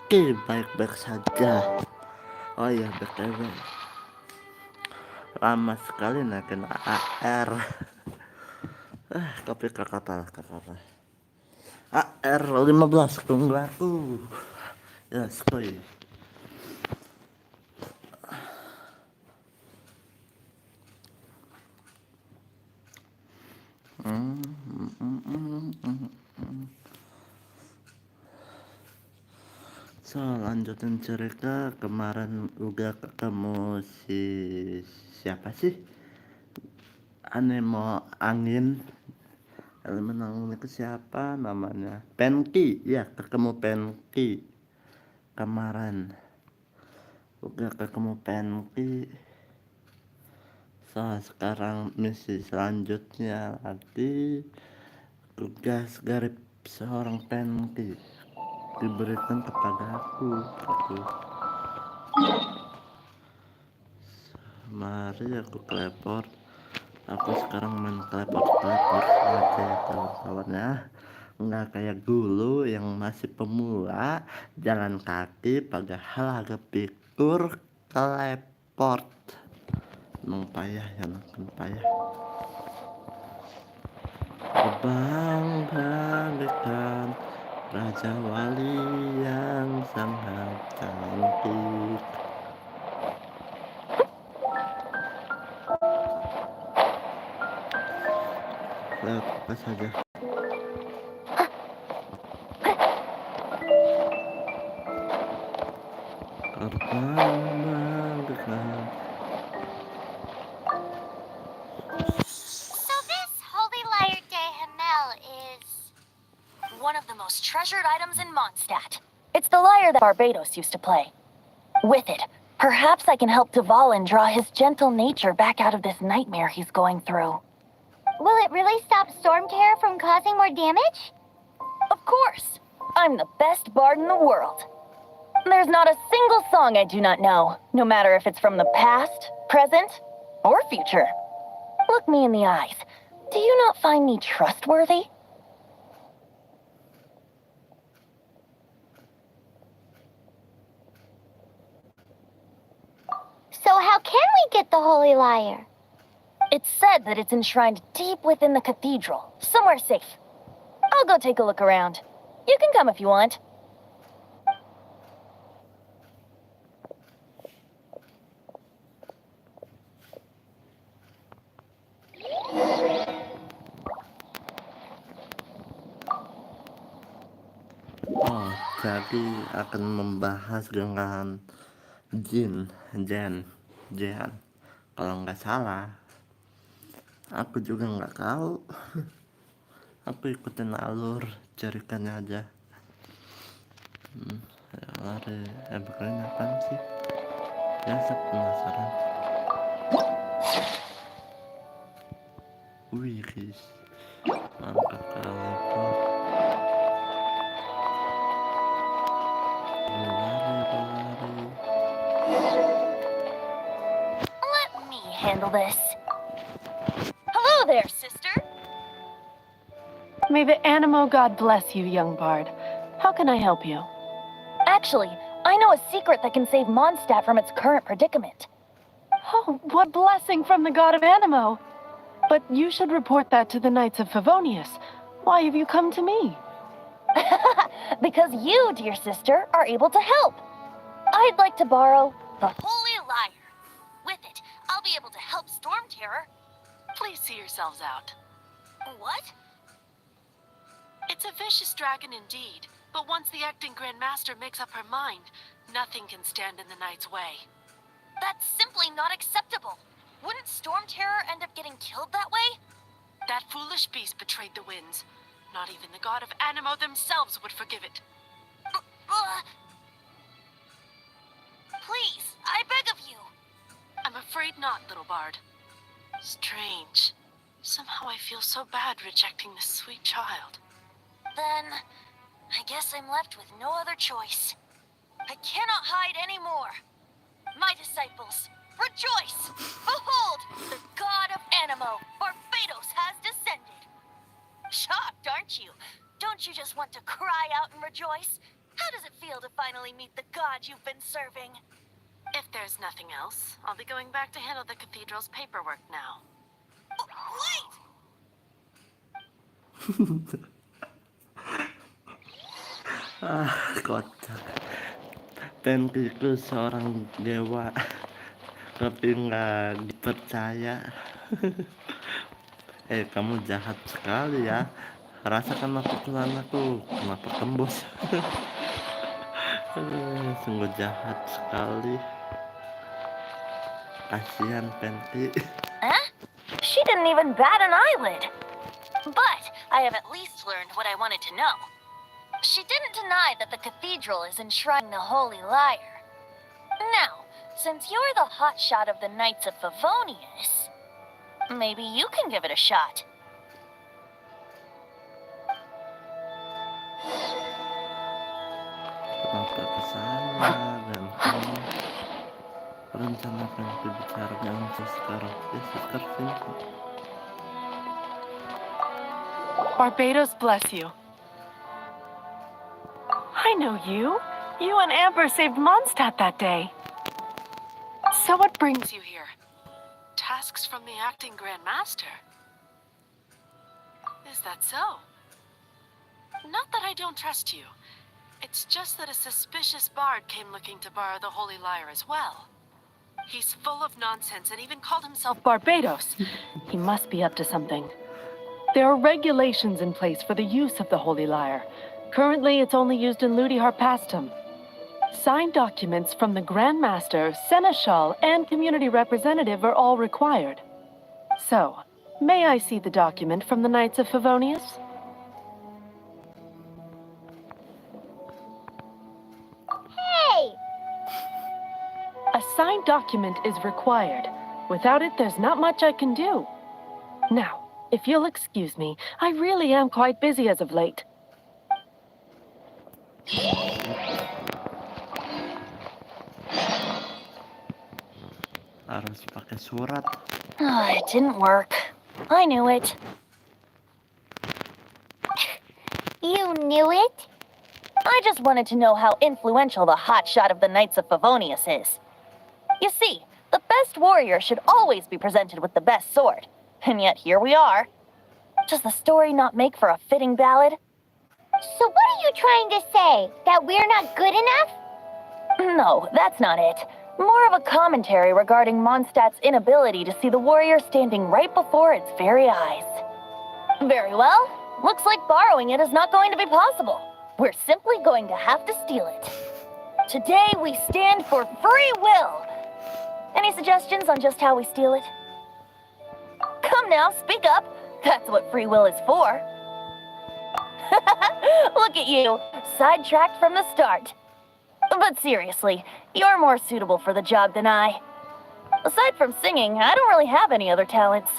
Oke, baik-baik saja. Oh iya, BTW. Lama sekali naikin AR. Tapi kakak. AR 15 tunggu aku. Ya, skoy. So, lanjutin cerita kemarin udah ketemu si siapa sih? Anemo angin. Elemen angin itu siapa namanya? Penki, ya ketemu Penki kemarin. Udah ketemu Penki. So, sekarang misi selanjutnya lagi tugas garip seorang Penki diberikan kepada aku gitu. Mari aku teleport. Aku sekarang main teleport aja ya kawan-kawan ya. Nggak kayak dulu yang masih pemula jalan kaki padahal agak pikir teleport. Emang payah ya, makin payah. Terbang bagaikan raja wali yang sangat cantik. Lewat apa saja. Terbang bagaikan. So this holy lyre de Hamel is one of the most treasured items in Mondstadt. It's the lyre that Barbados used to play. With it, perhaps I can help Dvalin draw his gentle nature back out of this nightmare he's going through. Will it really stop Storm Terror from causing more damage? Of course! I'm the best bard in the world. There's not a single song I do not know, no matter if it's from the past, present, or future. Look me in the eyes. Do you not find me trustworthy? So how can we get the holy lyre? It's said that it's enshrined deep within the cathedral, somewhere safe. I'll go take a look around. You can come if you want. Oh, jadi akan membahas dengan Jen, kalau nggak salah. Aku juga nggak tahu. Aku ikutin alur ceritanya aja. Lari, bukannya apaan sih? Ya, saya penasaran. Wih, guys. Mantap kali, bro. Berlari. Let me handle this. Hello there, sister. May the Animo God bless you, young bard. How can I help you? Actually, I know a secret that can save Mondstadt from its current predicament. Oh, what blessing from the god of Animo! But you should report that to the Knights of Favonius. Why have you come to me? Because you, dear sister, are able to help. I'd like to borrow the holy lyre. With it, I'll be able to help Storm Terror. Please see yourselves out. What? It's a vicious dragon indeed, but once the acting Grand Master makes up her mind, nothing can stand in the Knight's way. That's simply not acceptable. Wouldn't Storm Terror end up getting killed that way? That foolish beast betrayed the winds. Not even the god of Animo themselves would forgive it. Please, I beg of you. I'm afraid not, little bard. Strange. Somehow I feel so bad rejecting this sweet child. Then, I guess I'm left with no other choice. I cannot hide anymore. My disciples, rejoice! Behold, the god of Animo, Barbados, has descended. Shocked, aren't you? Don't you just want to cry out and rejoice? How does it feel to finally meet the god you've been serving? If there's nothing else, I'll be going back to handle the cathedral's paperwork now. Wait! Kocak. Tenkiku seorang dewa, tapi nggak dipercaya. Kamu jahat sekali ya. Rasakan aku celanaku, kenapa tembus? Sungguh jahat sekali. Kasihan Penki. Huh? She didn't even bat an eyelid. But I have at least learned what I wanted to know. She didn't deny that the cathedral is enshrining the Holy Lyre. Now, since you're the hotshot of the Knights of Favonius, maybe you can give it a shot. Kenapa ke saya dan kamu rencanakan bicaranya untuk sekarang? Sini. Barbados bless you. I know you. You and Amber saved Mondstadt that day. So what brings you here? Tasks from the acting Grand Master. Is that so? Not that I don't trust you. It's just that a suspicious bard came looking to borrow the Holy Lyre as well. He's full of nonsense and even called himself Barbados. He must be up to something. There are regulations in place for the use of the Holy Lyre. Currently, it's only used in Ludi Harpastum. Signed documents from the Grand Master, Seneschal, and community representative are all required. So, may I see the document from the Knights of Favonius? Hey! A signed document is required. Without it, there's not much I can do. Now, if you'll excuse me, I really am quite busy as of late. Harus pakai surat. It didn't work. I knew it. You knew it? I just wanted to know how influential the hotshot of the Knights of Favonius is. You see, the best warrior should always be presented with the best sword. And yet here we are. Does the story not make for a fitting ballad? So what are you trying to say? That we're not good enough? No, that's not it. More of a commentary regarding Mondstadt's inability to see the warrior standing right before its very eyes. Very well. Looks like borrowing it is not going to be possible. We're simply going to have to steal it. Today we stand for free will. Any suggestions on just how we steal it? Come now, speak up. That's what free will is for. Look at you, sidetracked from the start. But seriously, you're more suitable for the job than I. Aside from singing, I don't really have any other talents.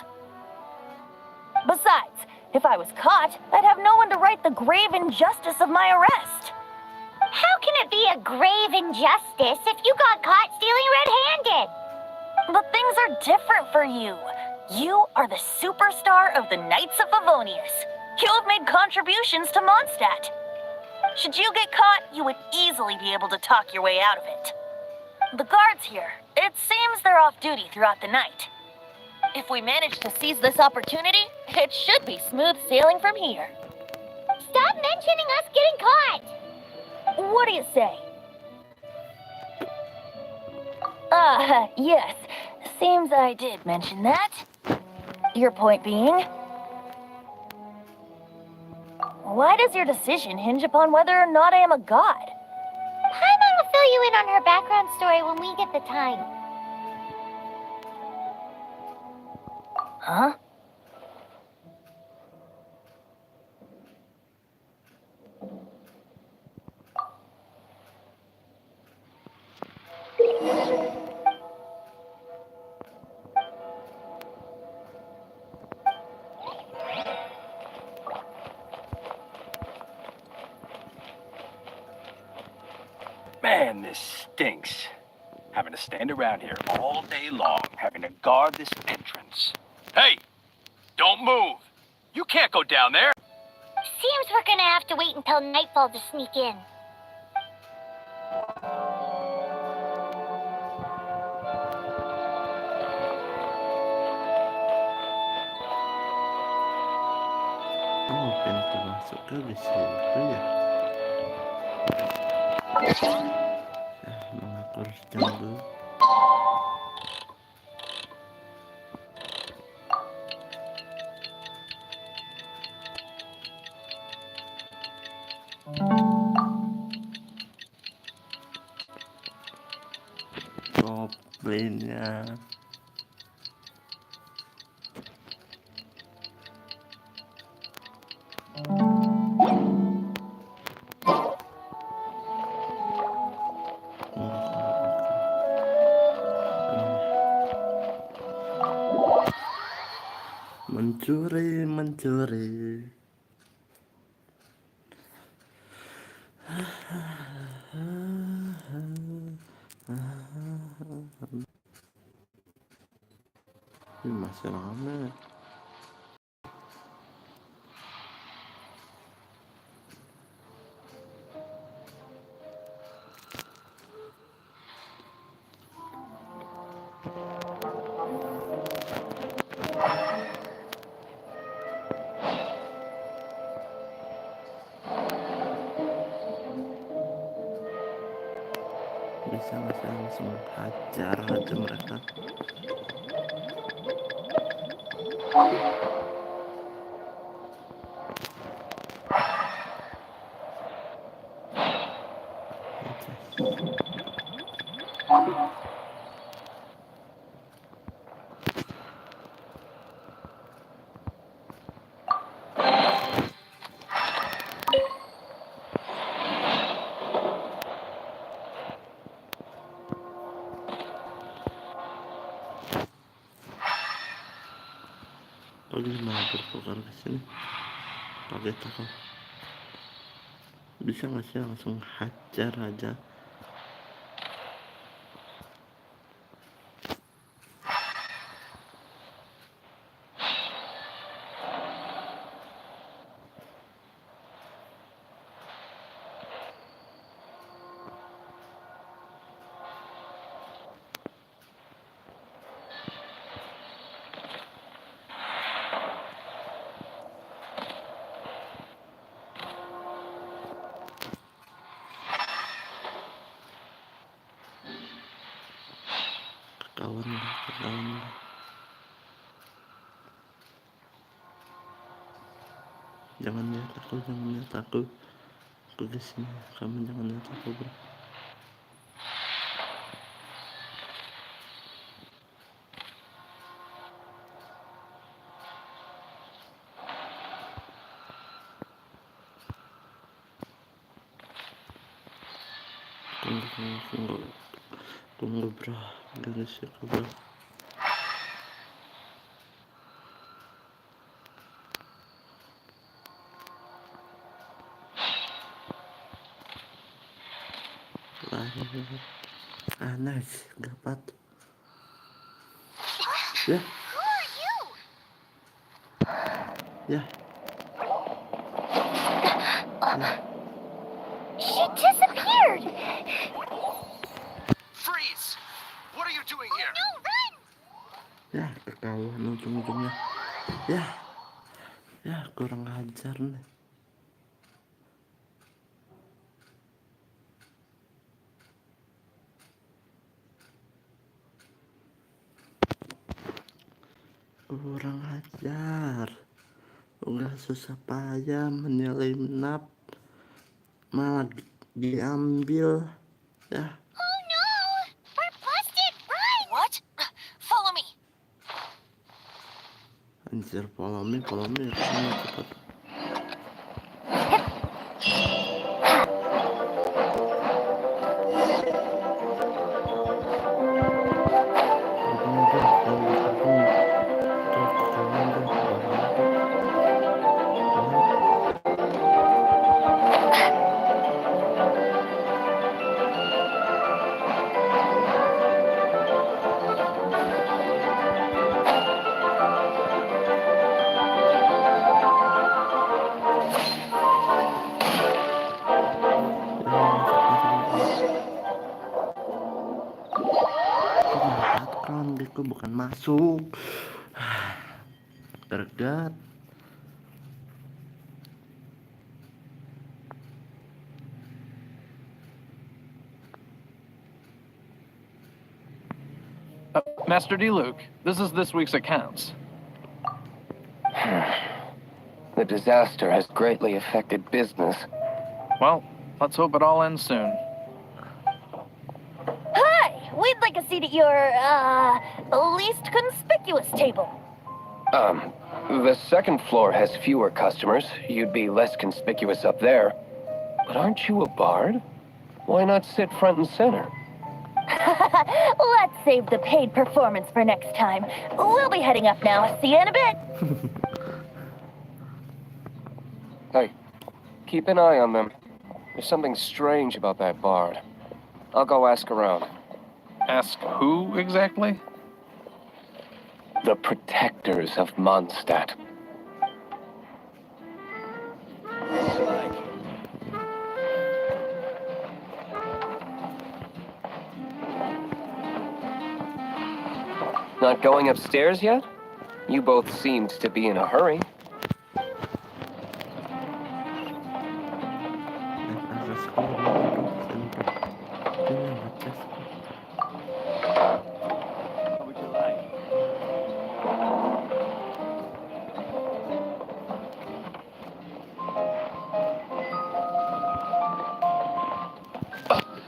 Besides, if I was caught, I'd have no one to right the grave injustice of my arrest. How can it be a grave injustice if you got caught stealing red-handed? But things are different for you. You are the superstar of the Knights of Favonius. You have made contributions to Mondstadt. Should you get caught, you would easily be able to talk your way out of it. The guards here, it seems they're off duty throughout the night. If we manage to seize this opportunity, it should be smooth sailing from here. Stop mentioning us getting caught! What do you say? Yes. Seems I did mention that. Your point being? Why does your decision hinge upon whether or not I am a god? Paimon will fill you in on her background story when we get the time. Huh? Man, this stinks. Having to stand around here all day long, having to guard this entrance. Hey! Don't move! You can't go down there! Seems we're gonna have to wait until nightfall to sneak in. pintu masuknya di situ ya. Mengaku harus tunggu. Goblinnya. Mencuri. Ini masih lama. Bisa nggak saya langsung hajar aja mereka? Oh, gimana bertukar ke sini? Kaget aku. Bisa nggak sih langsung hajar aja? Kawan. Jangan lihat aku. Aku kesini. Kamu jangan lihat aku, bro. Tunggu, bro. Garis aku, bro. Nice, dapat. Ya. Who are you? Ya. She disappeared. Freeze! What are you doing here? No, run! Ya, ketahuan ujung-ujungnya. Ya, kurang ajar nih. Kurang ajar. Udah susah payah menyelinap, malah diambil. Ya, Oh no! We're busted! Run! What? Follow me. anjir, follow me kesana cepet. Gerbang, bro, kalau di gerbang udah ketahuan, bro. Bahaya, bro. Kok malah patron gitu, bukan masuk. Tergat. Master D. Luke, this is this week's accounts. The disaster has greatly affected business. Well, let's hope it all ends soon. Hi! We'd like a seat at your, least conspicuous table. The second floor has fewer customers. You'd be less conspicuous up there. But aren't you a bard? Why not sit front and center? Let's save the paid performance for next time. We'll be heading up now. See you in a bit. Hey, keep an eye on them. There's something strange about that bard. I'll go ask around. Ask who exactly? The protectors of Mondstadt. Not going upstairs yet? You both seemed to be in a hurry. What would you like?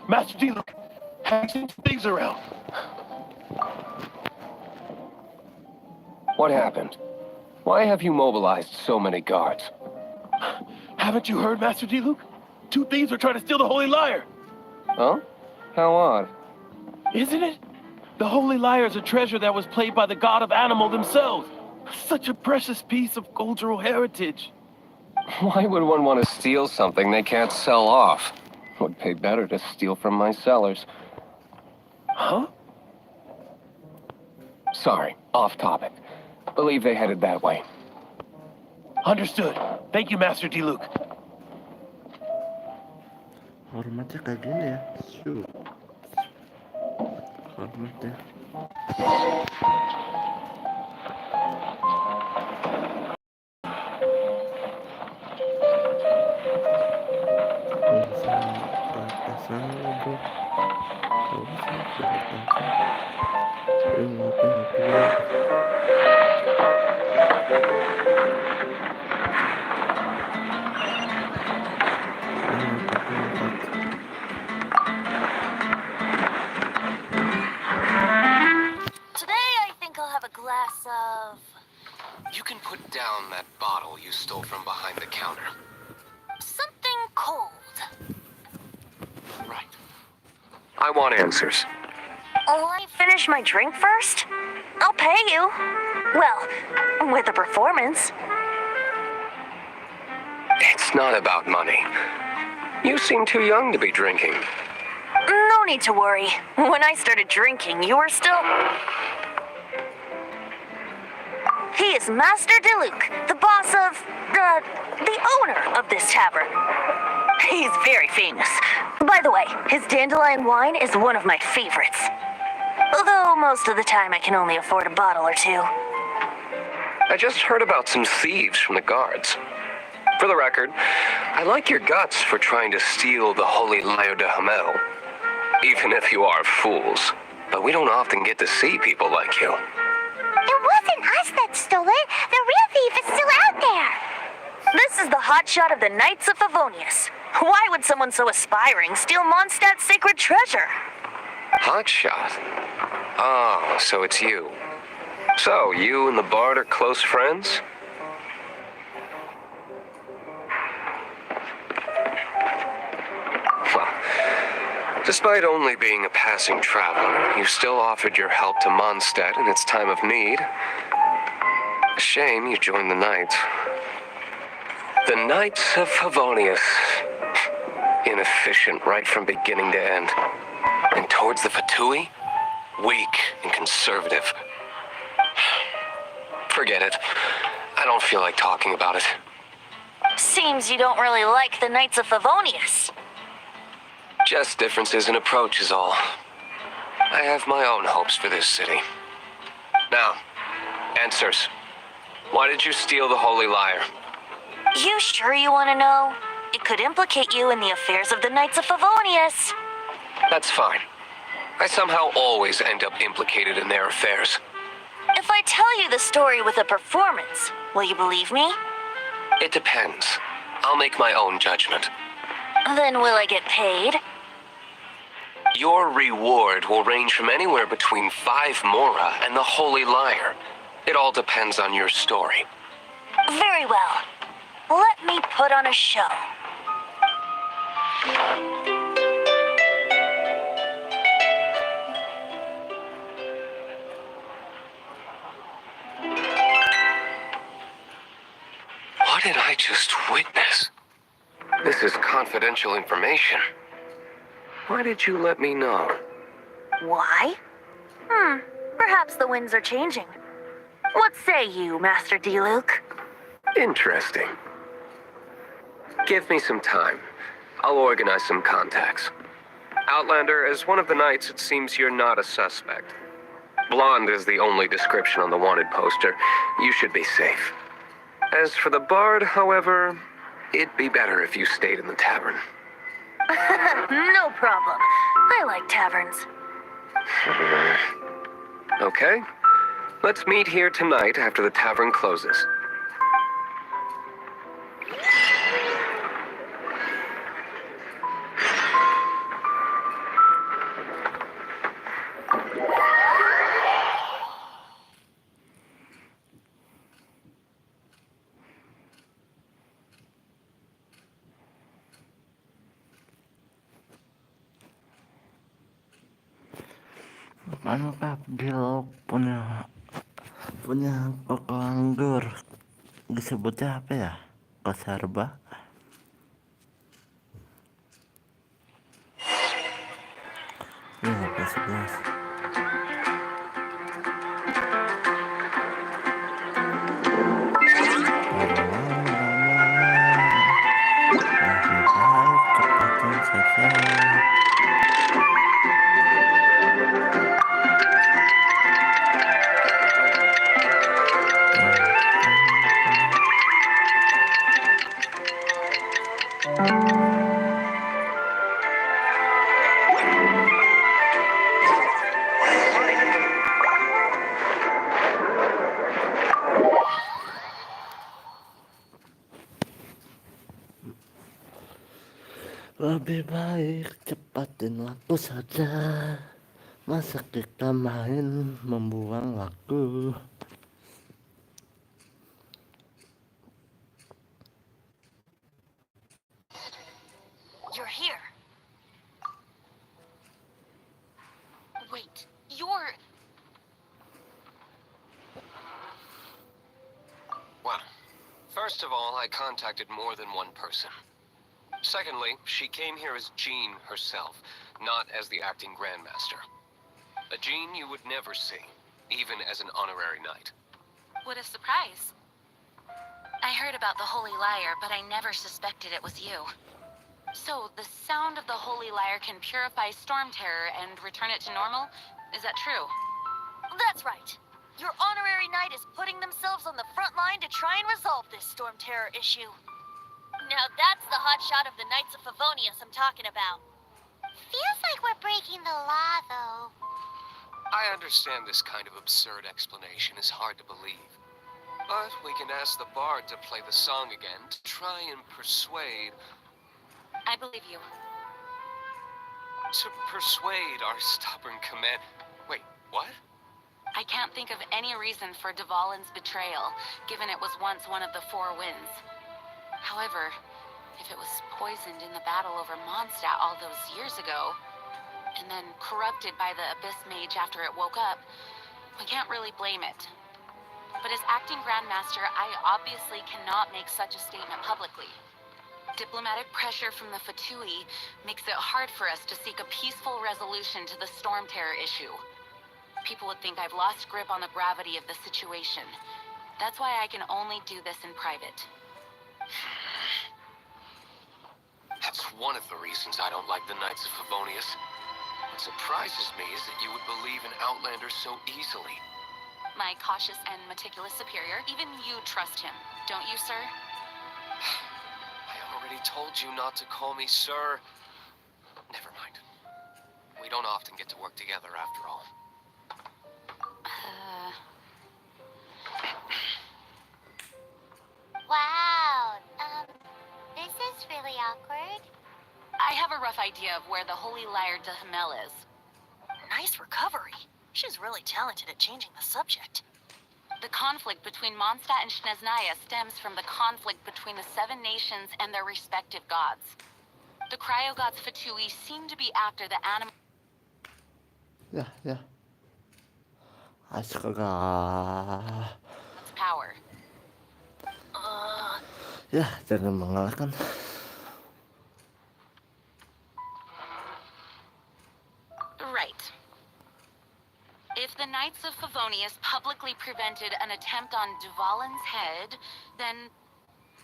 Master D, look! Hang some things around. What happened? Why have you mobilized so many guards? Haven't you heard, Master D. Luke? 2 thieves are trying to steal the Holy Lyre. Huh? How odd. Isn't it? The Holy Lyre is a treasure that was played by the god of animal themselves. Such a precious piece of cultural heritage. Why would one want to steal something they can't sell off? Would pay better to steal from my sellers. Huh? Sorry, off topic. Believe they headed that way. Understood. Thank you, Master D. Luke. Hormatnya kayak gini ya. Shoot. Hormatnya. Today, I think I'll have a glass of... You can put down that bottle you stole from behind the counter. something cold. Right. I want answers. Let me finish my drink first. I'll pay you. Well, with a performance. It's not about money. You seem too young to be drinking. No need to worry. When I started drinking, you were still... He is Master Diluc, the boss of, the owner of this tavern. He's very famous. By the way, his dandelion wine is one of my favorites. Although most of the time I can only afford a bottle or two. I just heard about some thieves from the guards. For the record, I like your guts for trying to steal the Holy Lyre de Hamel. Even if you are fools. But we don't often get to see people like you. It wasn't us that stole it. The real thief is still out there. This is the hotshot of the Knights of Favonius. Why would someone so aspiring steal Mondstadt's sacred treasure? Hotshot? Oh, so it's you. So, you and the bard are close friends? Well, despite only being a passing traveler, you still offered your help to Mondstadt in its time of need. A shame you joined the Knights. The Knights of Favonius. Inefficient right from beginning to end. And towards the Fatui, weak and conservative. Forget it. I don't feel like talking about it. Seems you don't really like the Knights of Favonius. Just differences in approach is all. I have my own hopes for this city. Now, answers. Why did you steal the Holy Lyre? You sure you want to know? It could implicate you in the affairs of the Knights of Favonius. That's fine. I somehow always end up implicated in their affairs. If I tell you the story with a performance, will you believe me? It depends. I'll make my own judgment. Then will I get paid? Your reward will range from anywhere between 5 mora and the Holy Liar. It all depends on your story. Very well. Let me put on a show. What did I just witness? This is confidential information. Why did you let me know? Why? Perhaps the winds are changing. What say you, Master D-Luke? Interesting. Give me some time. I'll organize some contacts. Outlander, as one of the knights, it seems you're not a suspect. Blonde is the only description on the wanted poster. You should be safe. As for the bard, however, it'd be better if you stayed in the tavern. No problem. I like taverns. Okay. Let's meet here tonight after the tavern closes. Anu Kak, Bill punya toko anggur, disebutnya apa ya? Kosarba. Iya, kelas 11. Lebih baik cepatin saja. Lebih baik cepatin waktu saja. Masa kita main membuang waktu. You're here. Wait, you're... Well, first of all, I contacted more than one person. Secondly, she came here as Jean herself, not as the acting Grandmaster. A Jean you would never see, even as an honorary knight. What a surprise. I heard about the Holy Liar, but I never suspected it was you. So, the sound of the Holy Liar can purify Storm Terror and return it to normal? Is that true? That's right. Your honorary knight is putting themselves on the front line to try and resolve this Storm Terror issue. Now that's the hot shot of the Knights of Favonius I'm talking about. Feels like we're breaking the law, though. I understand this kind of absurd explanation is hard to believe. But we can ask the bard to play the song again to try and persuade... I believe you. To persuade our stubborn command... Wait, what? I can't think of any reason for Dvalin's betrayal, given it was once one of the Four Winds. However, if it was poisoned in the battle over Mondstadt all those years ago, and then corrupted by the Abyss Mage after it woke up, we can't really blame it. But as acting Grandmaster, I obviously cannot make such a statement publicly. Diplomatic pressure from the Fatui makes it hard for us to seek a peaceful resolution to the Storm Terror issue. People would think I've lost grip on the gravity of the situation. That's why I can only do this in private. That's one of the reasons I don't like the Knights of Favonius. What surprises me is that you would believe in Outlanders so easily. My cautious and meticulous superior, even you trust him, don't you, sir? I already told you not to call me sir. Never mind. We don't often get to work together after all. Wow. This is really awkward. I have a rough idea of where the Holy Lyre de Hamel is. Nice recovery. She's really talented at changing the subject. The conflict between Mondstadt and Snezhnaya stems from the conflict between the 7 nations and their respective gods. The cryo-gods Fatui seem to be after the animal Ya, ya. Astaga. power. Ya, jangan mengalahkan. Right. If the Knights of Favonius publicly prevented an attempt on Duvalin's head, then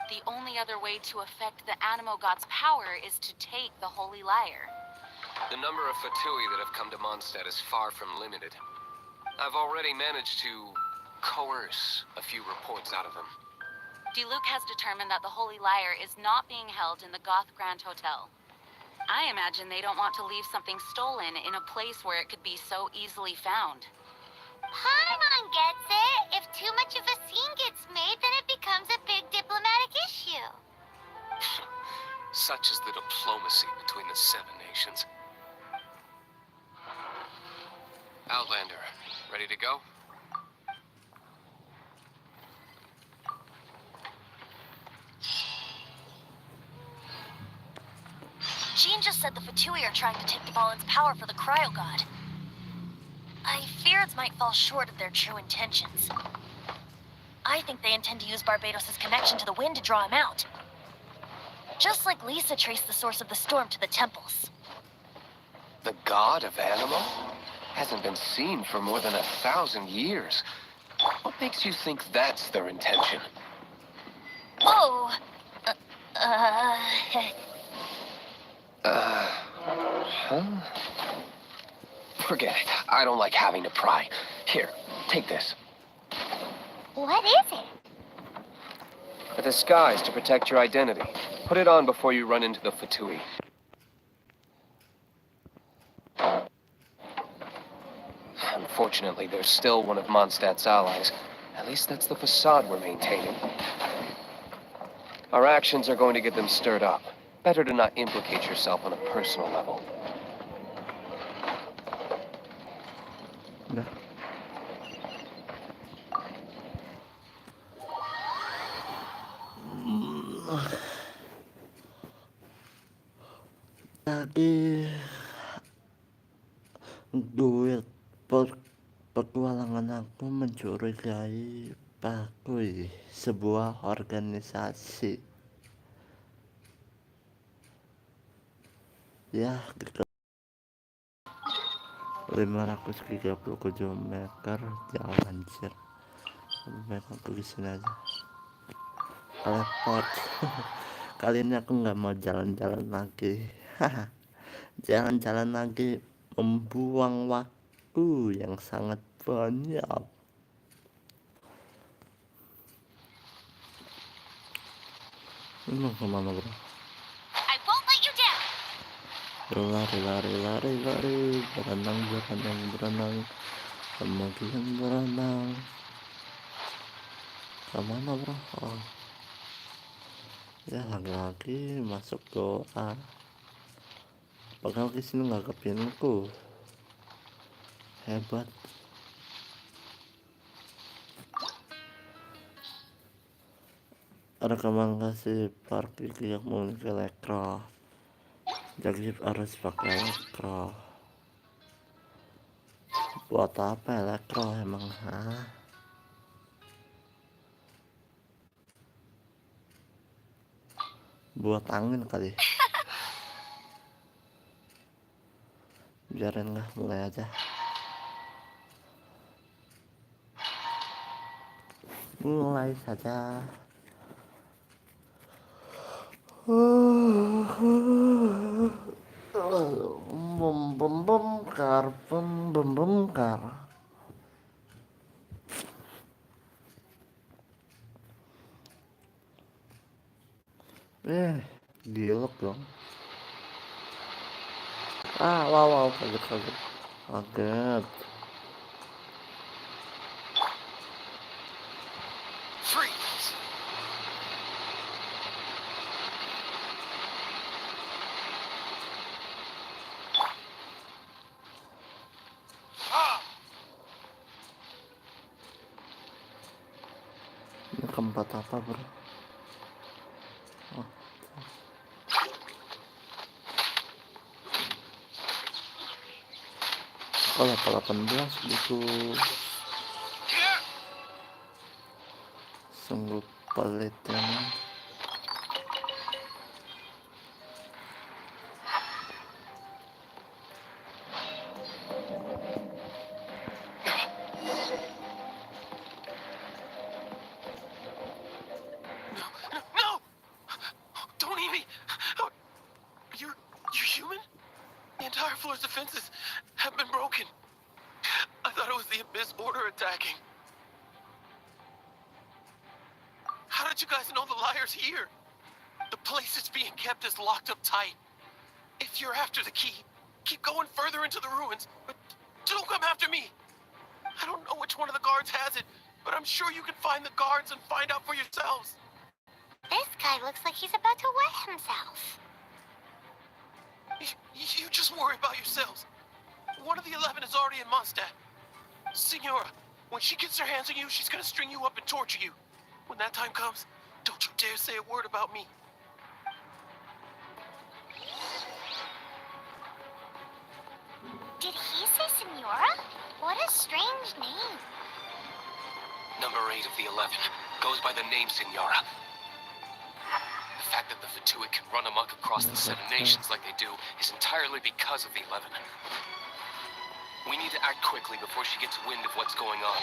the only other way to affect the Animo God's power is to take the Holy Lyre. The number of Fatui that have come to Mondstadt is far from limited. I've already managed to coerce a few reports out of them. Diluc has determined that the Holy Lyre is not being held in the Goth Grand Hotel. I imagine they don't want to leave something stolen in a place where it could be so easily found. Paimon gets it. If too much of a scene gets made, then it becomes a big diplomatic issue. Such is the diplomacy between the 7 nations. Outlander, ready to go? Jean just said the Fatui are trying to take Dvalin's power for the Cryo God. I fear it might fall short of their true intentions. I think they intend to use Barbados' connection to the wind to draw him out. Just like Lisa traced the source of the storm to the temples. The god of Animo? Hasn't been seen for more than 1,000 years. What makes you think that's their intention? Oh! Huh? Forget it. I don't like having to pry. Here, take this. What is it? A disguise to protect your identity. Put it on before you run into the Fatui. Unfortunately, they're still one of Mondstadt's allies. At least that's the facade we're maintaining. Our actions are going to get them stirred up. Better to not implicate yourself on a personal level. Udah. Lagi duit petualangan aku mencurigai Pakui, sebuah organisasi. Ya, 537 meter jauh anjir. Lebih baik aku di sini aja. Teleport. Kali ini aku nggak mau jalan-jalan lagi. Jalan-jalan lagi membuang waktu yang sangat banyak. Ini mau kemana bro? I won't let you down. Lari, berenang, kemudian berenang. Kemana bro? Oh. Ya lagi-lagi masuk doa. Padahal di sini nggak kepinku. Hebat. Rekomendasi parkir yang memiliki elektro. Jadi harus pakai elektro. Buat apa elektro emang? Hah? Buat angin kali. Biarin lah, mulai aja. Mulai saja. Bom. Gilek dong. Wow, wow, kaget, kaget. Kaget. Freeze! Ah! Ini keempat apa, bro? Oh, kok level 18 gitu. Sungguh pelit ya, man. No! Don't eat me! You're human? The entire floor's defenses have been broken. I thought it was the Abyss Order attacking. How did you guys know the liar's here? The place it's being kept is locked up tight. If you're after the key, keep going further into the ruins, but don't come after me. I don't know which one of the guards has it, but I'm sure you can find the guards and find out for yourselves. This guy looks like he's about to wet himself. You just worry about yourselves. One of the 11 is already in Mondstadt. Signora, when she gets her hands on you, she's gonna string you up and torture you. When that time comes, don't you dare say a word about me. Did he say Senora? What a strange name. Number 8 of the 11 goes by the name Signora. The fact that the Fatuit can run amok across the Seven Nations like they do is entirely because of the 11. We need to act quickly before she gets wind of what's going on.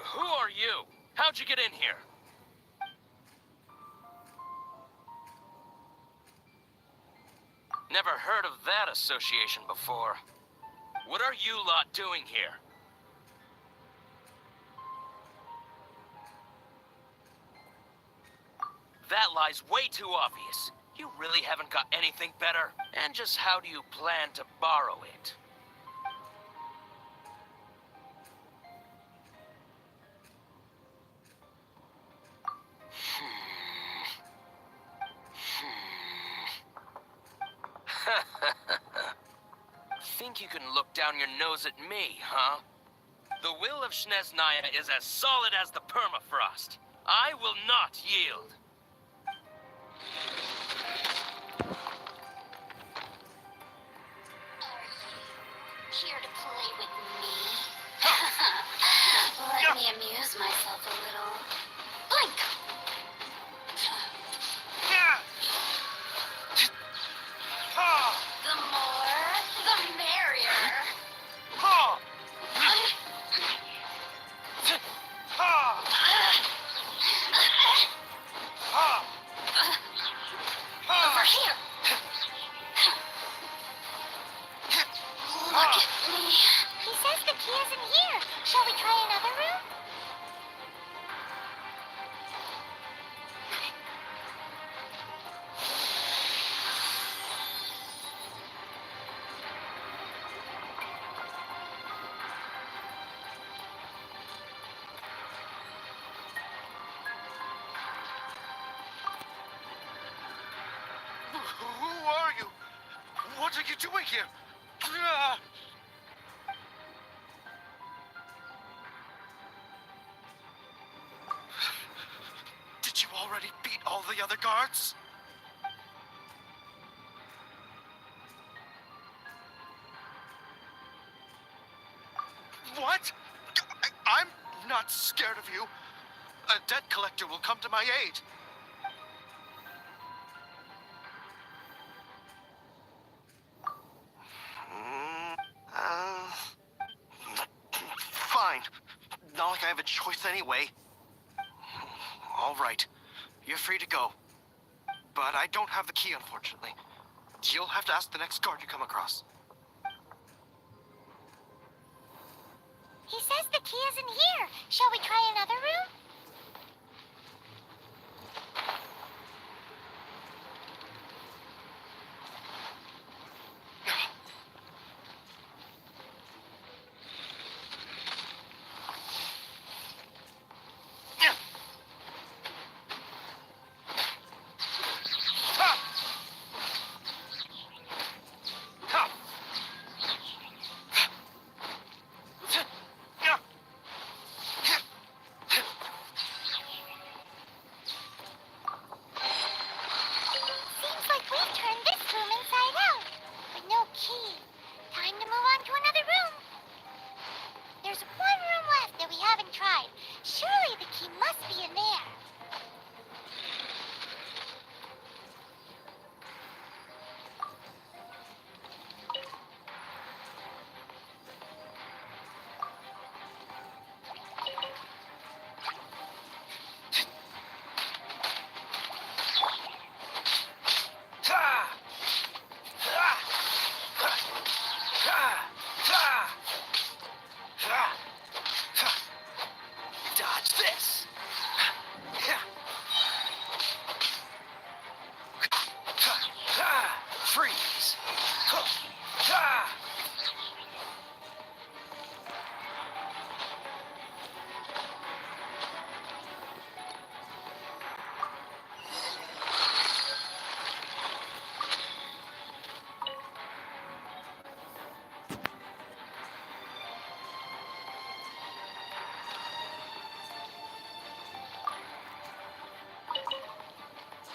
Who are you? How'd you get in here? Never heard of that association before. What are you lot doing here? That lie's way too obvious. You really haven't got anything better? And just how do you plan to borrow it? Think you can look down your nose at me, huh? The will of Shneznaya is as solid as the permafrost. I will not yield. Here to play with me? Let me amuse myself a little. Blink! The more, the merrier. Over here. Look at me. He says the key isn't here. Shall we try another room? Who are you? What are you doing here? Did you already beat all the other guards? What? I'm not scared of you. A debt collector will come to my aid. Uh, Fine. Not like I have a choice anyway. All right. You're free to go. But I don't have the key, unfortunately. You'll have to ask the next guard you come across. He says the key isn't here. Shall we try another room? Seems like we've turned this room inside out. With no key. Time to move on to another room. There's one room left that we haven't tried. Surely the key must be in there. Dodge this. Freeze.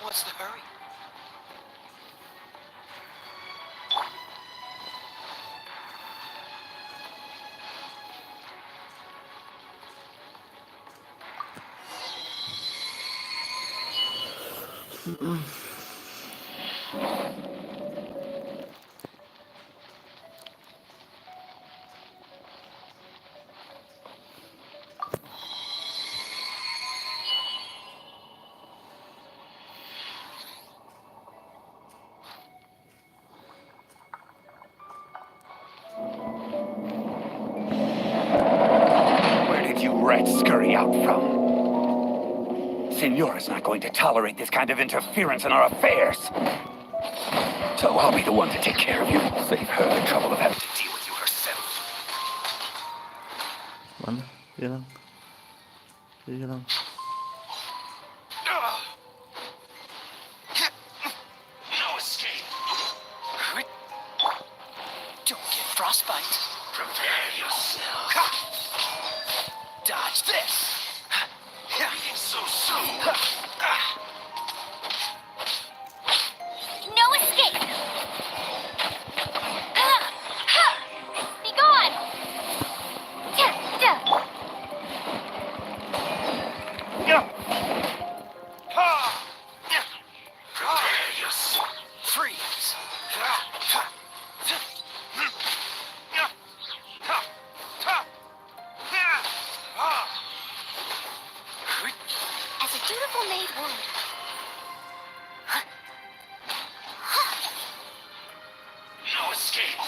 What's the hurry? Where did you rats scurry out from? Senora's not going to tolerate this kind of interference in our affairs. So I'll be the one to take care of you. Save her the trouble of having to deal with you herself. Mana? Hilang. Hilang. No escape. Don't get frostbite. Prepare yourself. Dodge this. So soon. No escape! Be gone! Prepare yourself. Freeze. As a dutiful maid would. No escape.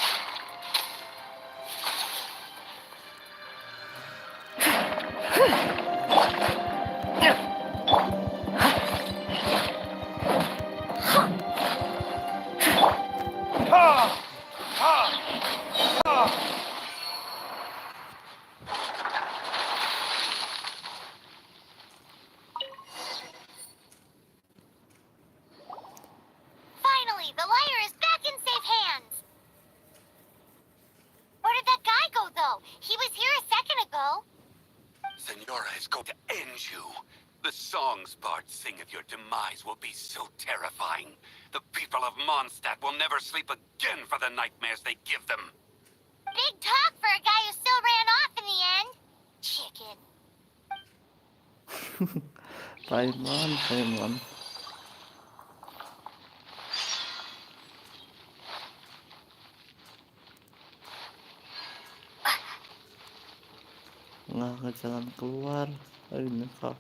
Finally, the liar is back in safe hands. Where did that guy go, though? He was here a second ago. Senora is going to end you. The songs bards sing of your demise will be so terrifying. The people of Mondstadt will never sleep again for the nightmares they give them. Big talk for a guy who still ran off in the end. Chicken. Paimon, Paimon. Nggak ke jalan keluar. Ini kok.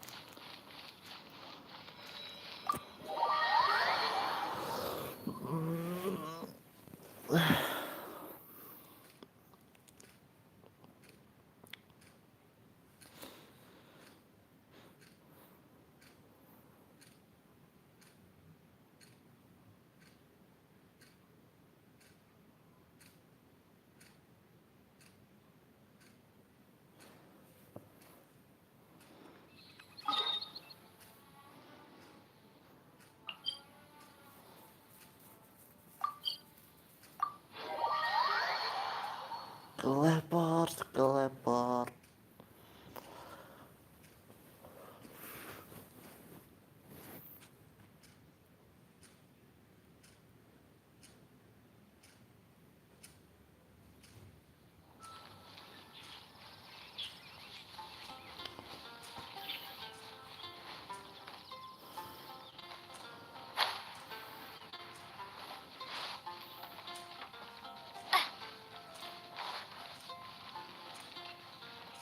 Teleport, teleport.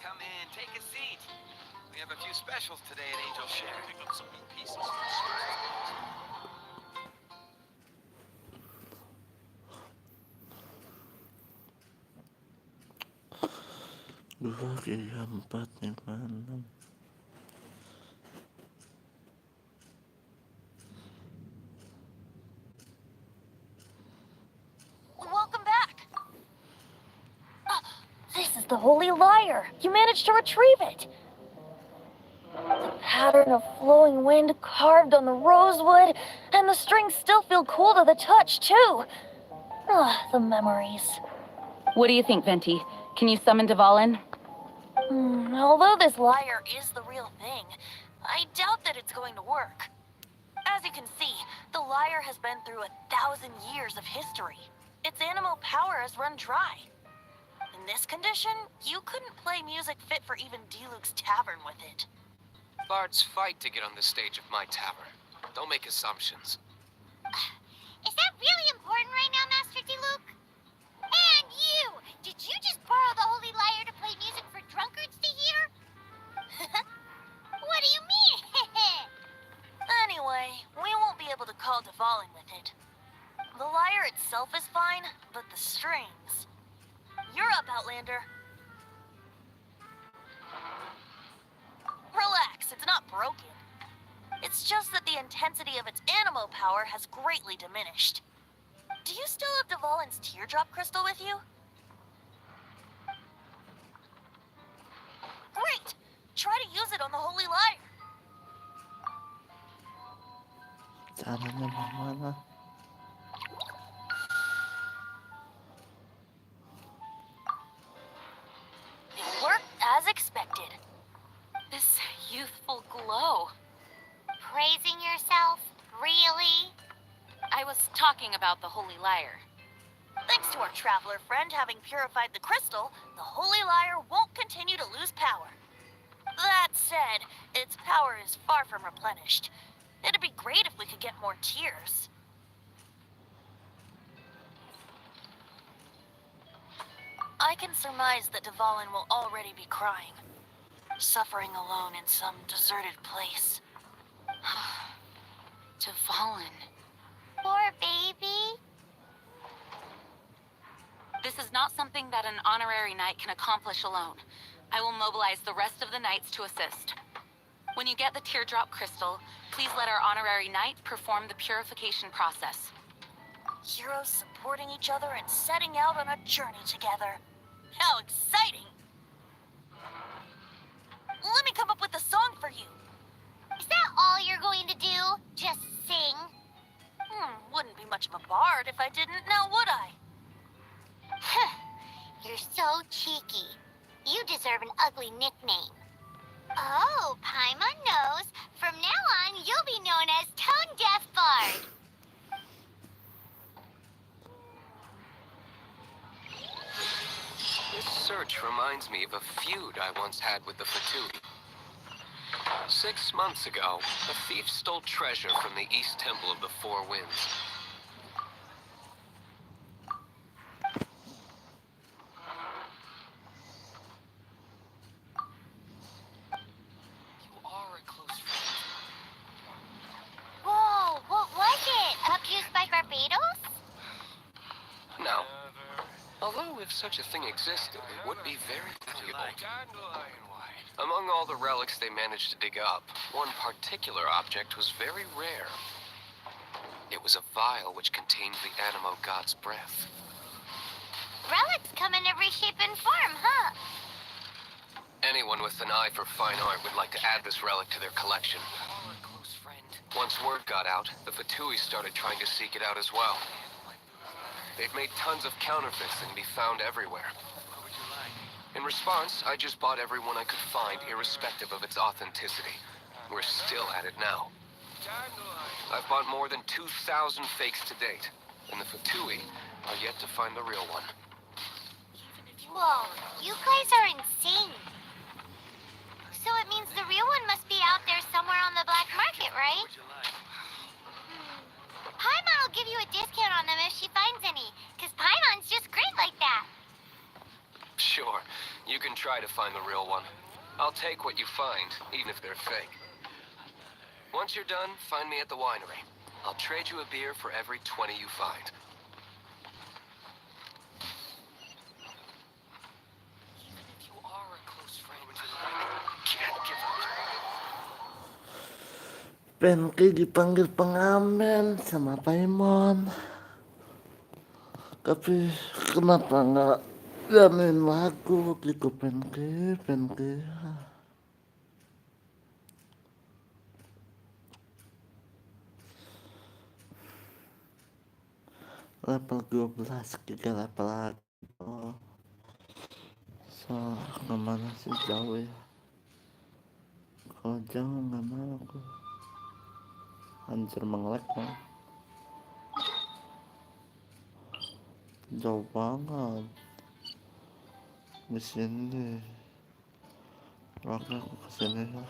Come in, take a seat. We have a few specials today at Angel Share. Pick up some new pieces. Dua, tiga, empat, lima, enam. Welcome back. This is the Holy Lyre. You managed to retrieve it. The pattern of flowing wind carved on the rosewood, and the strings still feel cool to the touch, too. The memories. What do you think, Venti? Can you summon Dvalin? Although this lyre is the real thing, I doubt that it's going to work. As you can see, the lyre has been through 1,000 years of history. Its animal power has run dry. In this condition, you couldn't play music fit for even Diluc's tavern with it. Bards fight to get on the stage of my tavern. Don't make assumptions. Is that really important right now, Master Diluc? And you! Did you just borrow the Holy Lyre to play music for drunkards to hear? What do you mean? Anyway, we won't be able to call Dvalin with it. The lyre itself is fine, but the strings... You're up, Outlander. Relax, it's not broken. It's just that the intensity of its animal power has greatly diminished. Do you still have Dvalin's teardrop crystal with you? Great! Try to use it on the Holy Lyre. Caranya gimana? It worked as expected. This youthful glow. Praising yourself? Really? I was talking about the Holy Lyre. Thanks to our traveler friend having purified the crystal, the Holy Lyre won't continue to lose power. That said, its power is far from replenished. It'd be great if we could get more tears. I can surmise that Dvalin will already be crying, suffering alone in some deserted place. Dvalin. Poor baby. This is not something that an honorary knight can accomplish alone. I will mobilize the rest of the knights to assist. When you get the teardrop crystal, please let our honorary knight perform the purification process. Heroes supporting each other and setting out on a journey together. How exciting! Let me come up with a song for you. Is that all you're going to do? Just sing? Wouldn't be much of a bard if I didn't, now would I? You're so cheeky. You deserve an ugly nickname. Oh, Paimon knows. From now on, you'll be known as Tone Deaf Bard. This search reminds me of a feud I once had with the Fatui. 6 months ago, a thief stole treasure from the East Temple of the Four Winds. You are a close friend. Whoa, what was it? Abused by Barbados? No. Although if such a thing existed, it would be very valuable. Dandelion white. Among all the relics they managed to dig up, one particular object was very rare. It was a vial which contained the Animo god's breath. Relics come in every shape and form, huh? Anyone with an eye for fine art would like to add this relic to their collection. You are a close friend. Once word got out, the Fatui started trying to seek it out as well. They've made tons of counterfeits that can be found everywhere. What would you like? In response, I just bought everyone I could find, irrespective of its authenticity. We're still at it now. Dandelion. I've bought more than 2,000 fakes to date, and the Fatui are yet to find the real one. Whoa, you guys are insane. So it means the real one must be out there somewhere on the black market, right? What would you like? Paimon will give you a discount on them if she finds any, because Paimon's just great like that. Sure, you can try to find the real one. I'll take what you find, even if they're fake. Once you're done, find me at the winery. I'll trade you a beer for every 20 you find. You are a close friend. What would you like? Can't give up. Penki dipanggil pengamen sama Paimon. Tapi kenapa nggak nyanyiin lagu gitu Penki. Level 12 kita level lagi. Oh. So, kemana sih jauh ya? Kalau jauh nggak mau aku. Hancur mengelek kan? Jauh banget. Di sini. Oke, aku kesini lah.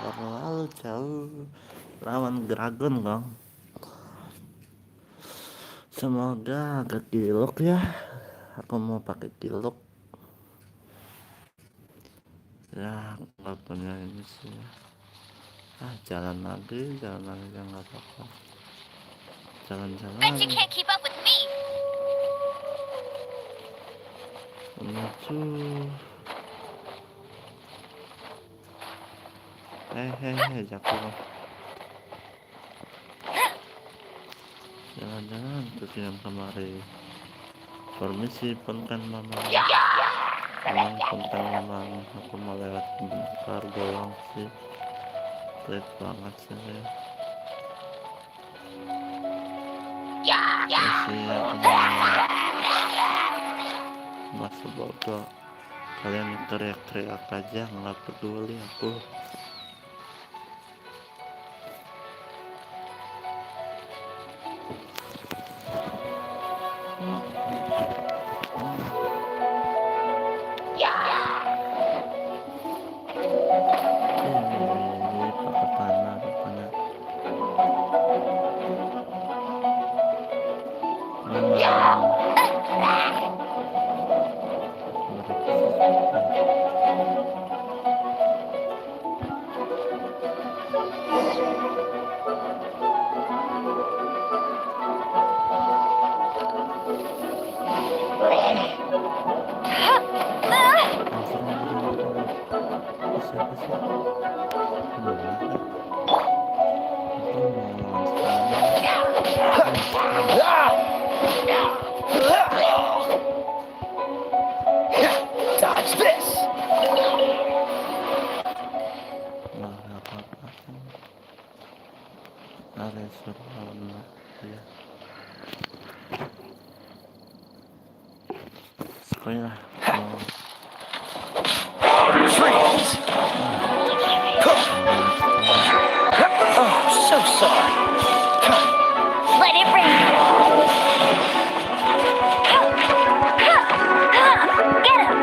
Terlalu jauh. Lawan dragon kong. Semoga agak kilok ya. Aku mau pakai kilok. Ya, nggak punya ini sih. Jalan lagi ya nggak apa-apa. Jalan-jalan. Bet you can't keep up with me. Menuju. Hei, jatuh. Jalan-jalan terus yang kemari. Permisi punten mama. Emang punten memang aku mau lewat bentar doang sih. Pelit banget sih ya. Masih aku mau masuk bodoh. Kalian teriak-teriak aja, nggak peduli aku. Pakai panah rupanya. Siapa sih? Dodge this! Nggak ada apa-apa. Ada suruh ya. Sekolah mau Freeze! Oh, so sorry. Let it rain. Get him.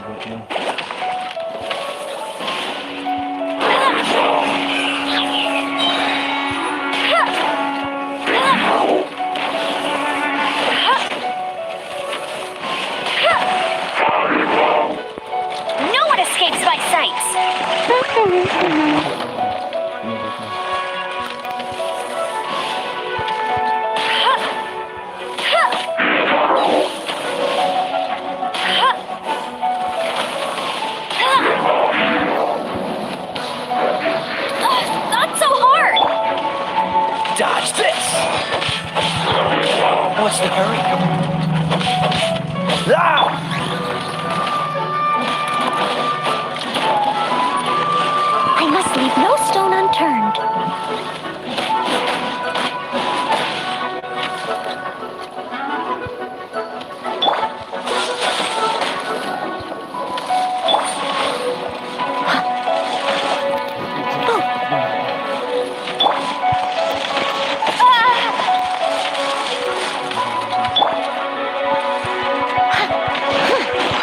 No one escapes my sights! Not so hard! Dodge this! What's the hurry? Ah! I must leave no stone unturned.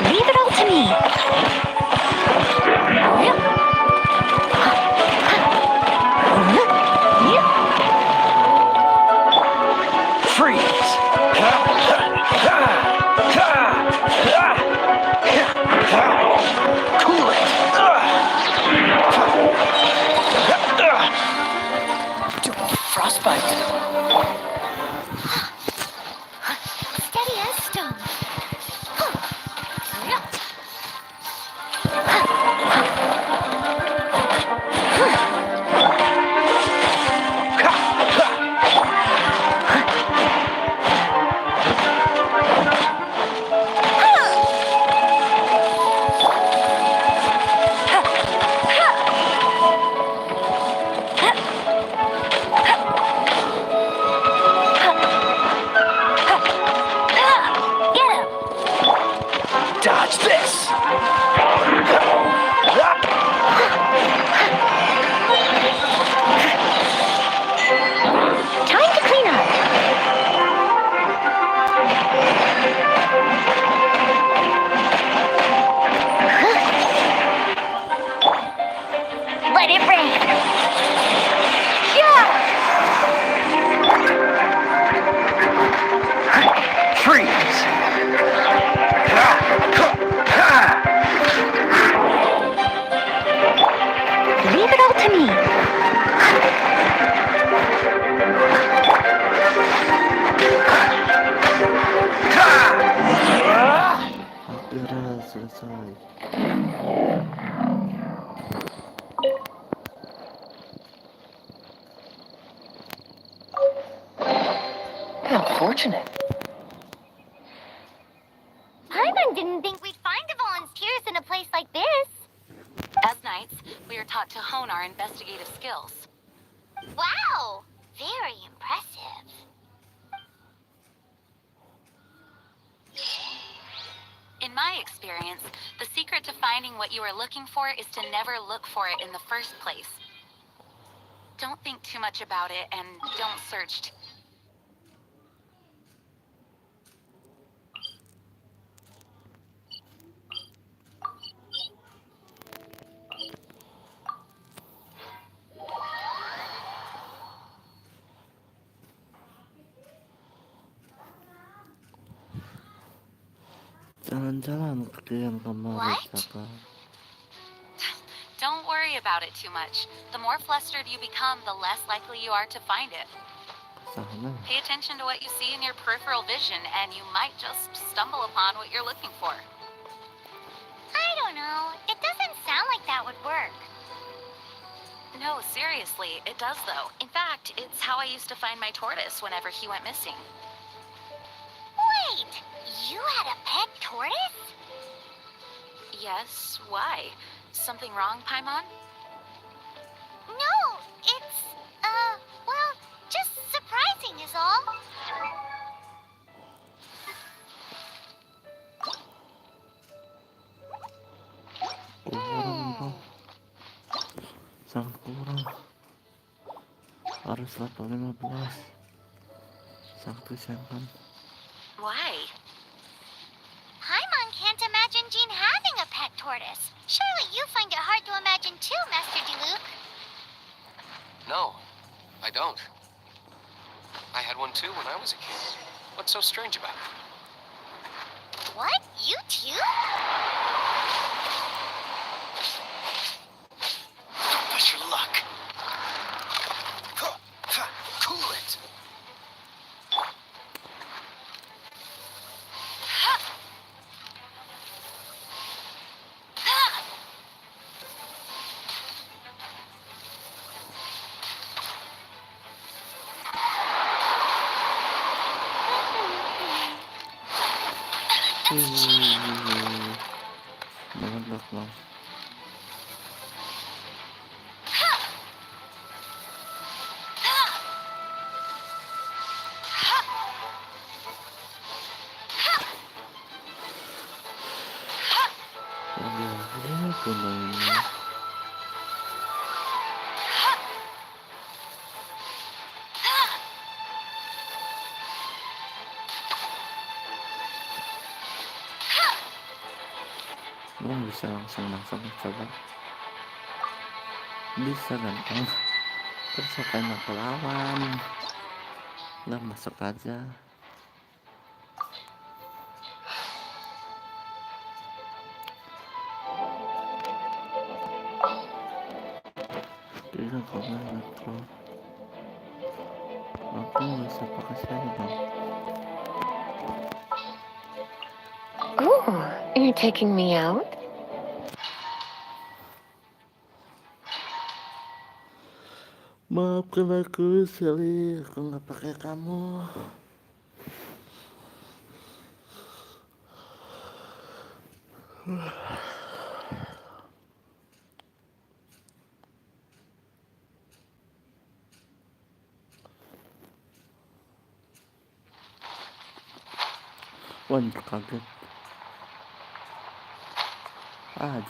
Leave it all to me. Freeze! Cool it! Frostbite. Steady as stone. Get him! Dodge this! Time to clean up. Let it rain. Yeah! Freeze! Leave it all to me. Hampir selesai. How fortunate. Paimon didn't think we'd find the volunteers in a place like this. As knights, we are taught to hone our investigative skills. Wow! Very impressive. In my experience, the secret to finding what you are looking for is to never look for it in the first place. Don't think too much about it and don't search Jalan-jalan kalian kemari, What? kakak. Don't worry about it too much. The more flustered you become, the less likely you are to find it. Sana. Pay attention to what you see in your peripheral vision, and you might just stumble upon what you're looking for. I don't know. It doesn't sound like that would work. No, seriously, it does though. In fact, it's how I used to find my tortoise whenever he went missing. Wait! You had a pet tortoise? Yes, why? Something wrong, Paimon? No, it's, well, just surprising is all. Kurang bro. Sangat kurang. Harus level 15. Sangat disayangkan. Why? Paimon can't imagine Jean having a pet. tortoise. Surely you find it hard to imagine too, Master Diluc. No, I don't. I had one too when I was a kid. What's so strange about it? What? You too? Push your luck. Cool it. Meledak bang. Aduh, kuno ini. Bang bisa langsung masuk coba. Bisa gampang. Terus akan aku lawan. Udah masuk aja. Tidak kamu metro. Aku nggak usah pakai saya bang. Oh, you're taking me out? Maafkan aku, Sally. Aku nggak pakai kamu. Wah, kaget.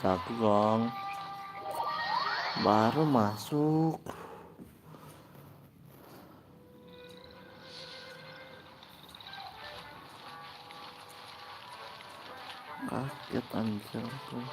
Jagung. Baru masuk. Kaget anjir aku.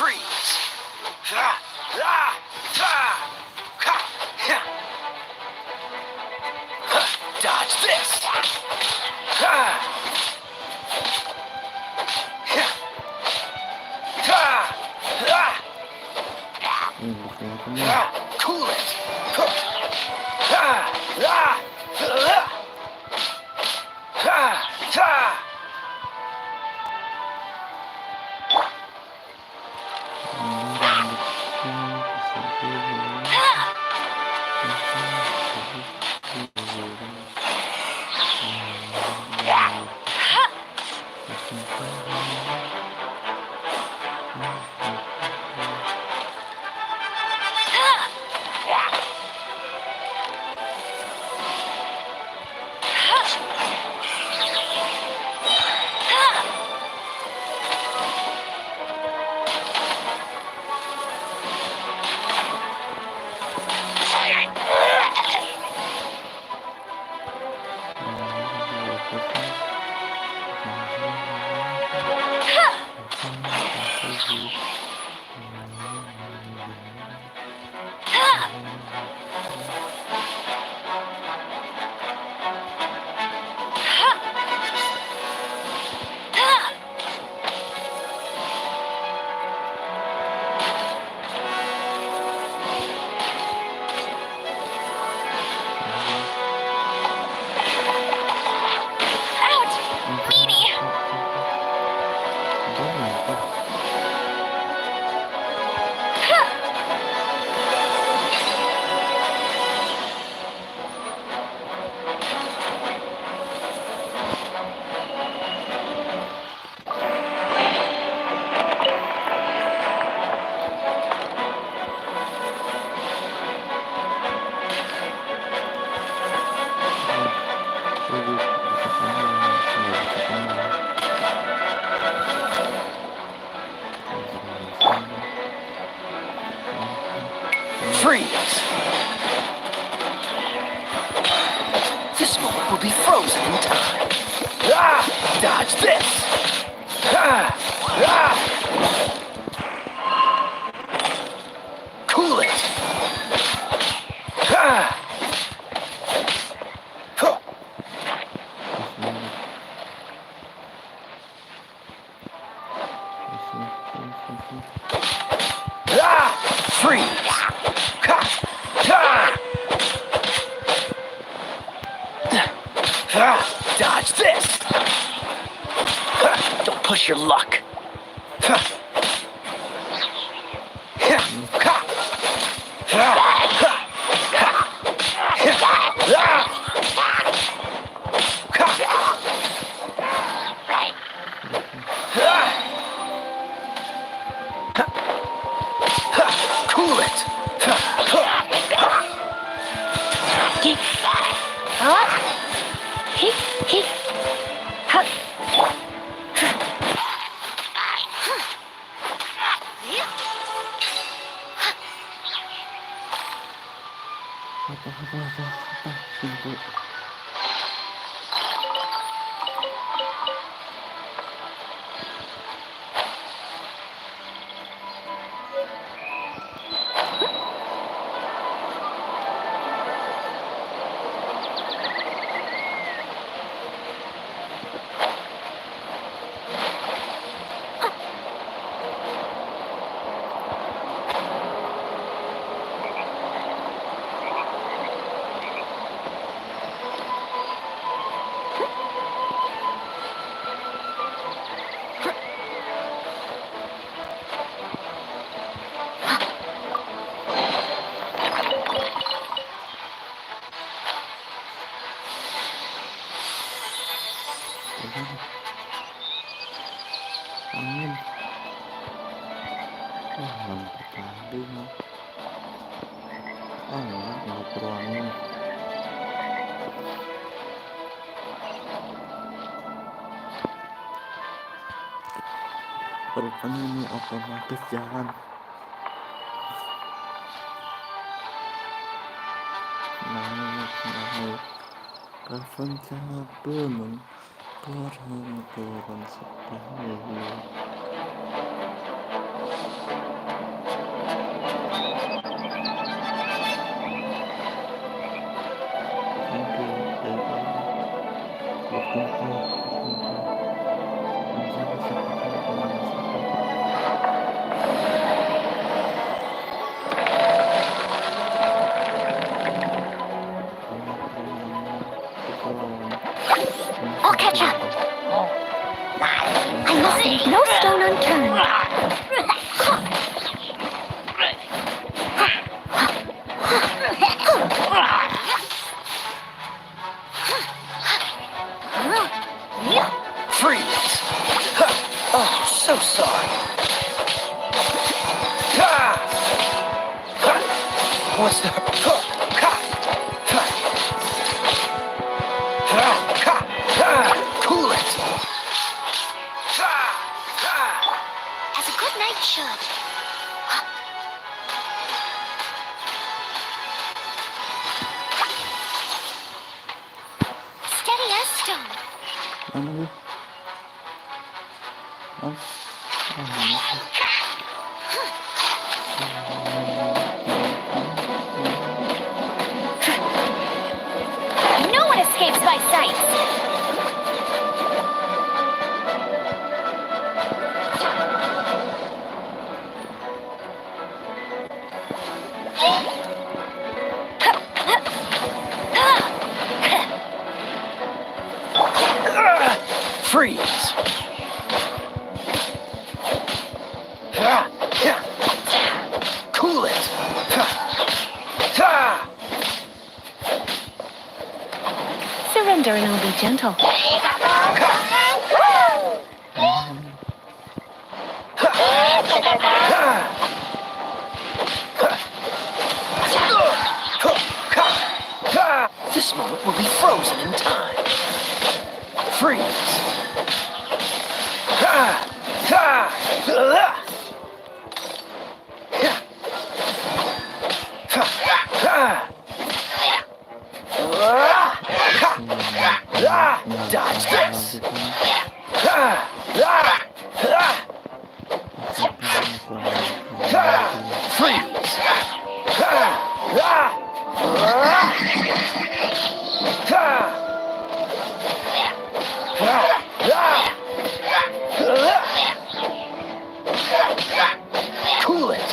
Freeze! Dodge this! Cool it! Freeze! This moment will be frozen in time. Ah! Dodge this! Ah! Ah! Cool it! Ah! Huh. Ah! Freeze! Ha! Ha! Ah! Dodge this! Ha! Don't push your luck. Ha! Ha! Ha! Ha! Ha! Cool it! Angin. Mantap tadi mah. Enggak perlu angin. Rupanya ini otomatis jalan. Naik ke puncak gunung, turun sekali. I'll catch up. I must leave no stone unturned. Freeze! Oh, so sorry. What's the... Cool it! As a good knight should. Steady as stone. Mana gue? my sights! Freeze! Cool it! Surrender and I'll be gentle. This moment will be frozen in time. Freeze! Dodge this! Freeze! Cool it!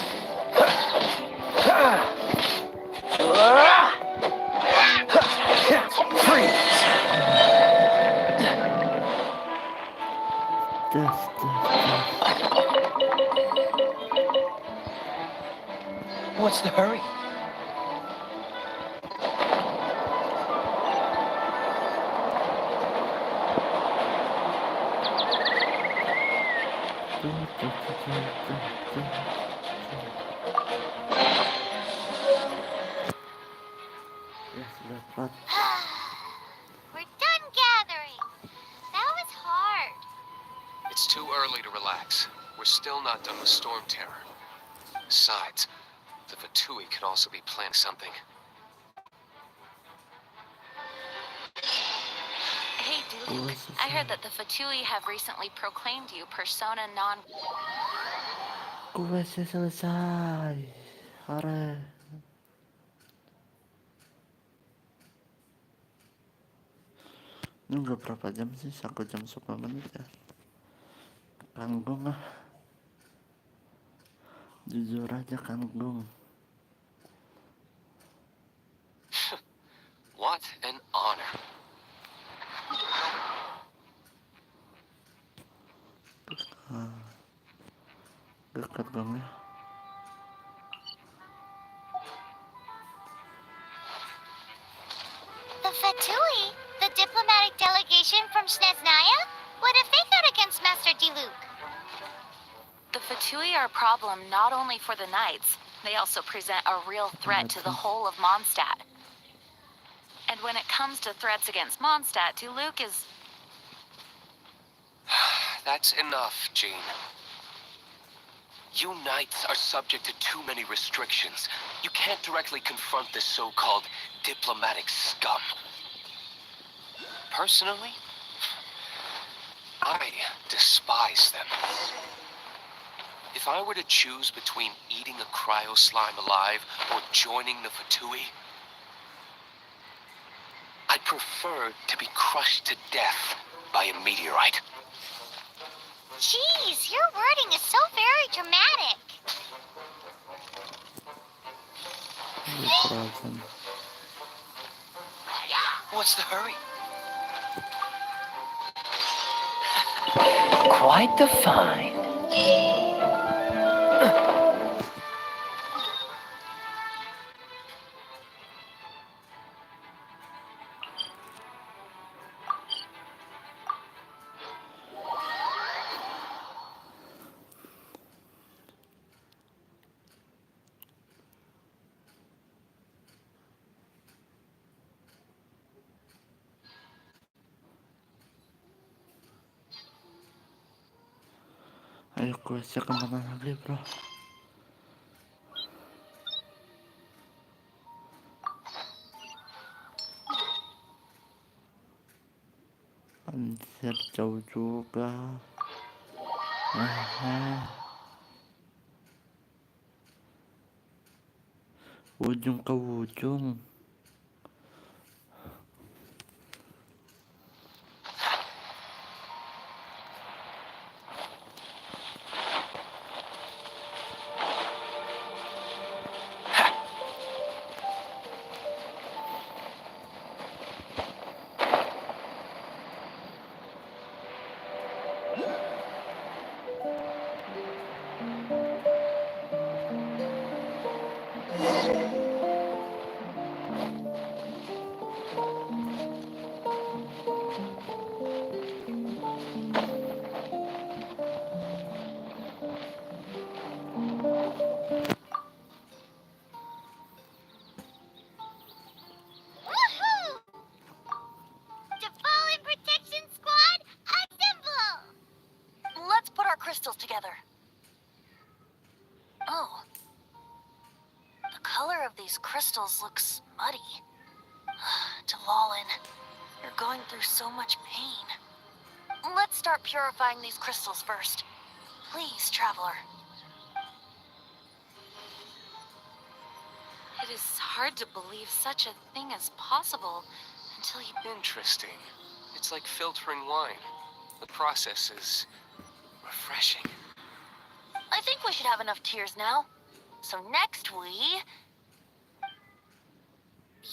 Freeze! What's the hurry? We're done gathering. That was hard. It's too early to relax. We're still not done with Storm Terror. Besides, the Fatui could also be planning something. Hey, Duke. I heard that the Fatui have recently proclaimed you persona non... Questnya selesai. Hore. Ini udah berapa jam sih? 1 jam 10 menit ya. Tanggung ah. Jujur aja tanggung. What an honor. Dekat dong ya. The Fatui, the diplomatic delegation from Sneznaya? What have they got against Master Diluc? The Fatui are a problem not only for the Knights, they also present a real threat to the whole of Mondstadt. And when it comes to threats against Mondstadt, Diluc is... That's enough, Jean. You Knights are subject to too many restrictions. You can't directly confront this so-called diplomatic scum. Personally, I despise them. If I were to choose between eating a cryo slime alive or joining the Fatui, I'd prefer to be crushed to death by a meteorite. Jeez, your wording is so very dramatic. What's the hurry? Quite the find. Ayo questnya kemana lagi bro? Anjir jauh juga. Ujung ke ujung. Woohoo! Fallen Protection Squad, assemble! Let's put our crystals together. Oh. The color of these crystals looks muddy. Dvalin, you're going through so much pain. Let's start purifying these crystals first. Please, Traveler. It is hard to believe such a thing is possible until you... Interesting. It's like filtering wine. The process is refreshing. I think we should have enough tears now. So next we...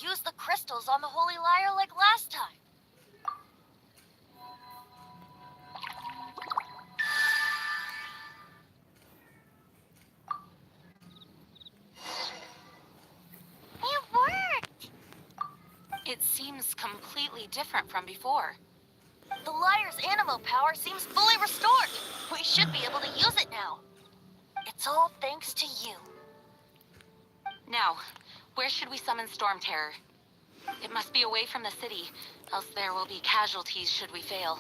use the crystals on the Holy Lyre like last time. It worked! It seems completely different from before. The Lyre's animo power seems fully restored. We should be able to use it now. It's all thanks to you. Now, where should we summon Storm Terror? It must be away from the city, else there will be casualties should we fail.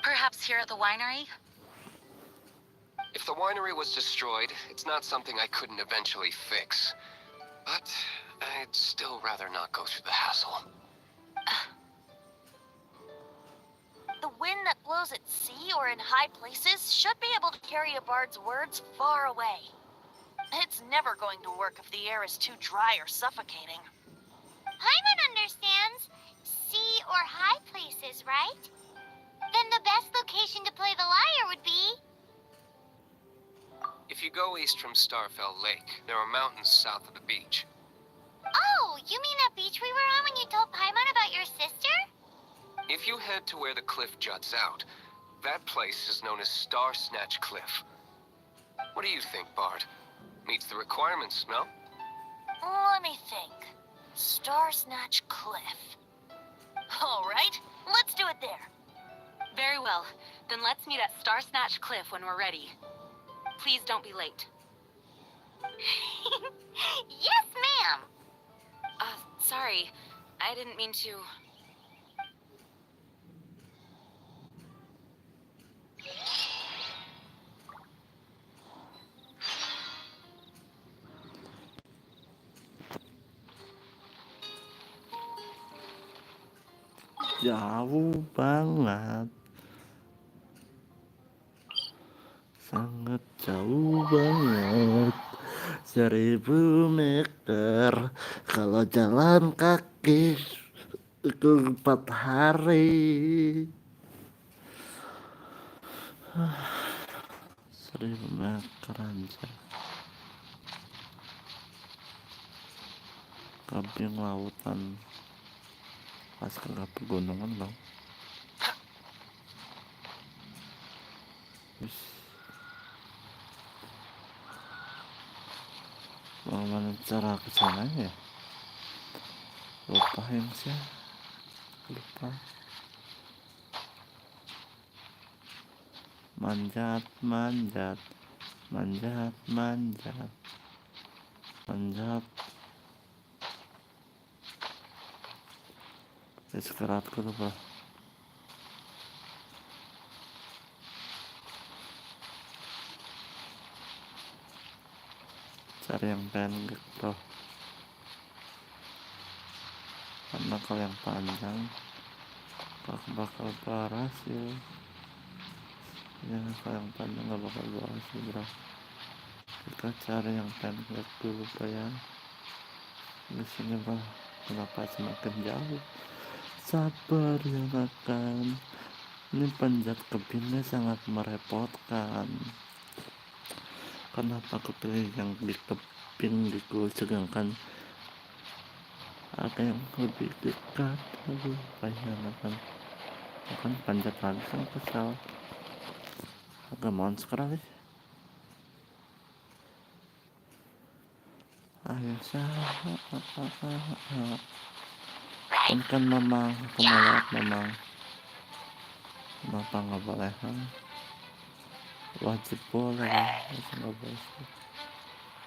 Perhaps here at the winery? If the winery was destroyed, it's not something I couldn't eventually fix. But I'd still rather not go through the hassle. The wind that blows at sea or in high places should be able to carry a bard's words far away. It's never going to work if the air is too dry or suffocating. Paimon understands. Sea or high places, right? Then the best location to play the lyre would be... If you go east from Starfell Lake, there are mountains south of the beach. Oh, you mean that beach we were on when you told Paimon about your sister? If you head to where the cliff juts out, that place is known as Star Snatch Cliff. What do you think, Bard? Meets the requirements, no? Let me think. Star Snatch Cliff. All right, let's do it there. Very well. Then let's meet at Star Snatch Cliff when we're ready. Please don't be late. Yes, ma'am! Sorry. I didn't mean to... Jauh banget, sangat jauh banget, 1000 meter kalau jalan kaki itu 4 hari. 1000 meter aja. Camping lautan pas kagak pegunungan dong. Terus bagaimana cara ke sana ya? Lupain sih. Lupa. Manjat, manjat, manjat, manjat, manjat. Istirahatku tuh bro. Cari yang pendek bro, karena kalau yang panjang bakal berhasil ya. Kalau yang panjang gak bakal berhasil bro. Kita cari yang pendek dulu bro ya. Di sini bro, kenapa semakin jauh? Sabar ya makan. Ini panjat tebingnya sangat merepotkan. Kenapa aku pilih yang di tebing gitu, sedangkan ada yang lebih dekat? Aduh, payah makan. Panjat lagi kan kesal. agak monster kali. Ayo kan memang aku mau lihat memang kenapa nggak boleh, wajib boleh lah, masa nggak boleh sih.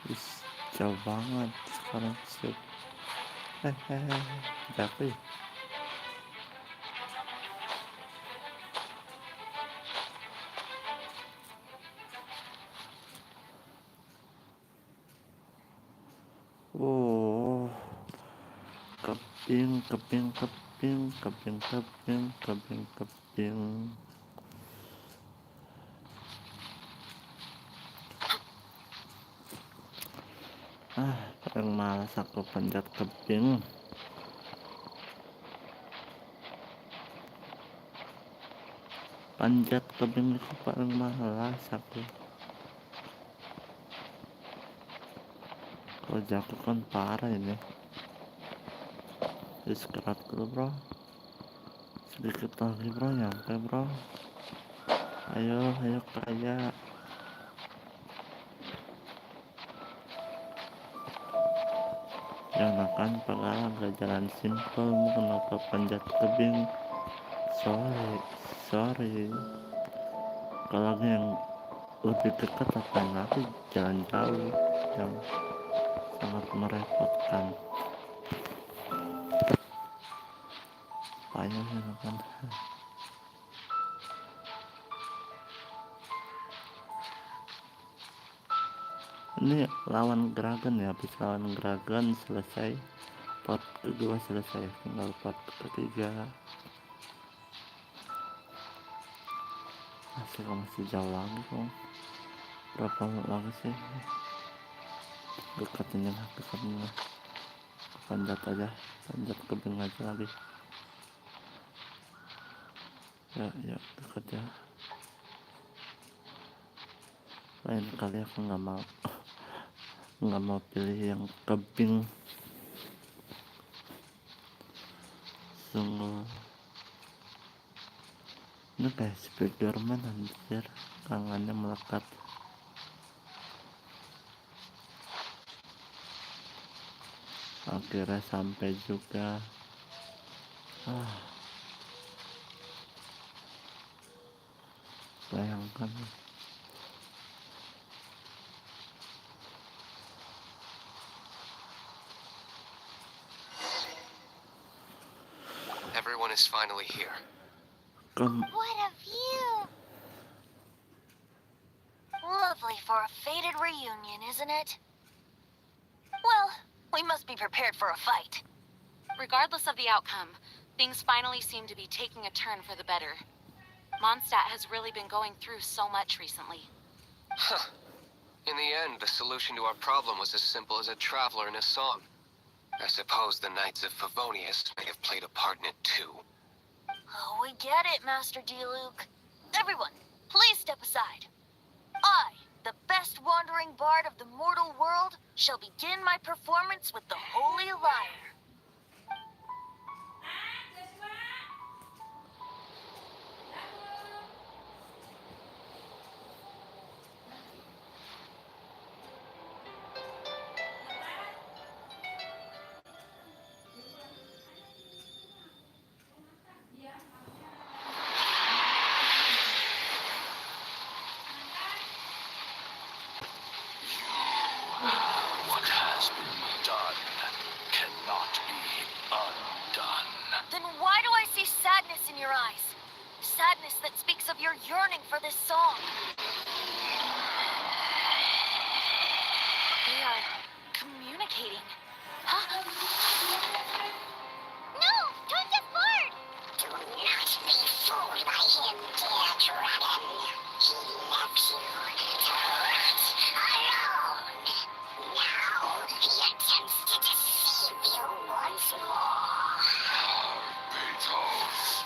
Is, jauh banget sekarang sih. Jatuh. Oh, keping. Paling malas aku panjat keping. Itu paling malas aku. Kalau jatuh kan parah ini. Istirahat dulu bro, sedikit lagi bro, nyampe bro. Ayo kaya. Jangan makan pagala, gak jalan simple. Mau kenapa panjat tebing? Sorry. Kalau yang lebih dekat akan lagi jalan jauh yang sangat merepotkan. Payah ya kan. Ini lawan Dragon ya, habis lawan Dragon selesai, part kedua selesai, tinggal part ketiga. Masih jauh lagi kok. Berapa lagi sih? Dekatnya panjat kebing aja lagi. Ya dekat ya. Lain kali aku nggak mau pilih yang kebing. Sungguh ini kayak Spiderman anjir, tangannya melekat. Akhirnya sampai juga. Bayangkan. Everyone is finally here. What a view! Lovely for a fated reunion, isn't it? Well, we must be prepared for a fight. Regardless of the outcome, things finally seem to be taking a turn for the better. Mondstadt has really been going through so much recently. Huh. In the end, the solution to our problem was as simple as a traveler in a song. I suppose the Knights of Favonius may have played a part in it too. Oh, we get it, Master D-Luke. Everyone, please step aside. I, the best wandering bard of the mortal world, shall begin my performance with the Holy Lyre. What has been done cannot be undone. Then why do I see sadness in your eyes? Sadness that speaks of your yearning for this song. They are communicating. Huh? No! Don't get bored! Do not be fooled by him, dear dragon. He left you to rot alone. Now he attempts to deceive you once more.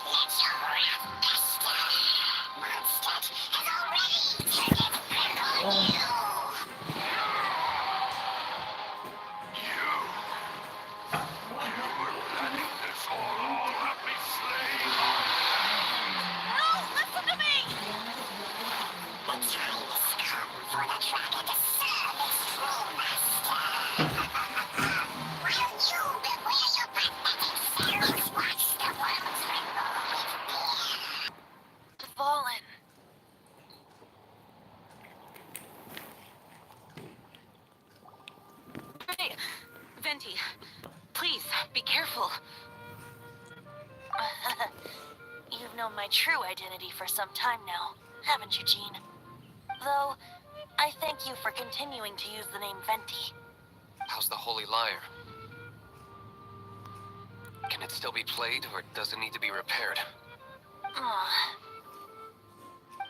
Let your wrath fester. Mondstadt has already turned its grip on you. No, listen to me! Fallen. Hey, Venti, please be careful. You've known my true identity for some time now, haven't you, Jean? Though, I thank you for continuing to use the name Venti. How's the Holy Lyre? Can it still be played, or does it need to be repaired?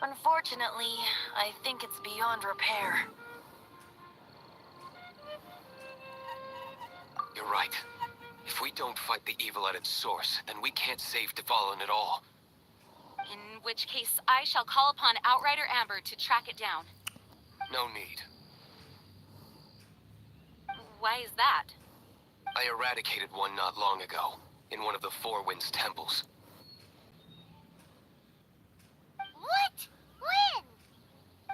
Unfortunately, I think it's beyond repair. You're right. If we don't fight the evil at its source, then we can't save Dvalin at all. In which case, I shall call upon Outrider Amber to track it down. No need. Why is that? I eradicated one not long ago, in one of the Four Winds temples. What? When?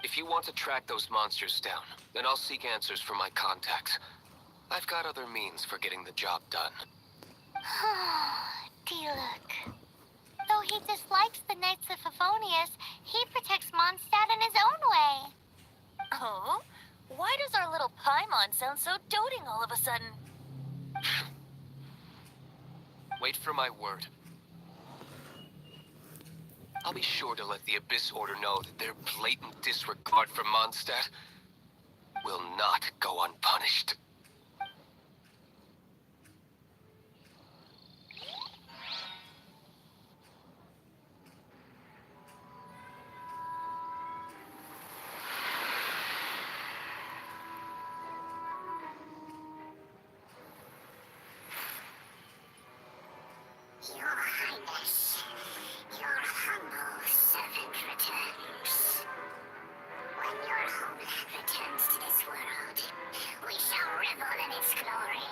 If you want to track those monsters down, then I'll seek answers from my contacts. I've got other means for getting the job done. Diluc. Though he dislikes the Knights of Favonius, he protects Mondstadt in his own way. Oh? Why does our little Paimon sound so doting all of a sudden? Wait for my word. I'll be sure to let the Abyss Order know that their blatant disregard for Mondstadt will not go unpunished. Your Highness, your humble servant returns. When your homeland returns to this world, we shall revel in its glory.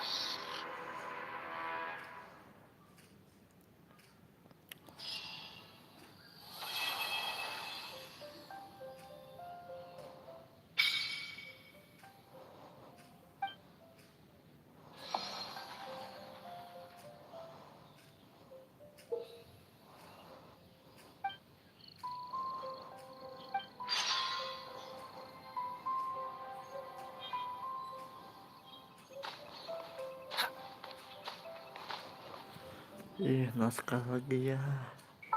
Naskah lagi ya.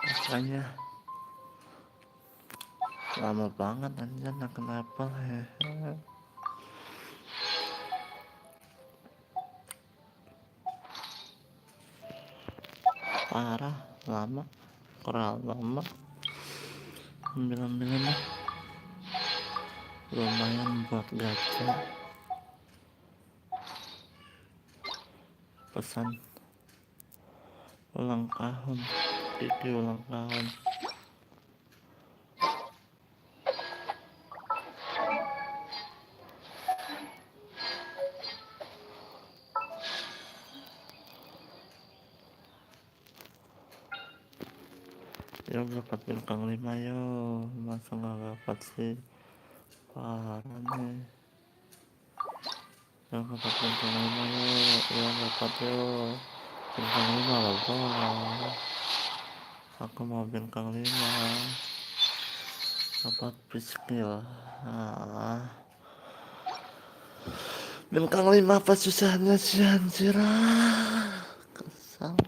Makanya lama banget anjir, kenapa ya? Parah, lama, kurang lama. Ambil-ambilnya lumayan buat gacha. Pesan ulang tahun, Kiki ulang tahun. Yuk dapat bintang 5 yuk, masa nggak dapat sih, parah nih. Yuk dapat bintang 5 yuk dapat yuk bintang 5 loh bos. Aku mau bintang 5 dapat skill. Bintang 5 apa susahnya sih anjir, kesal.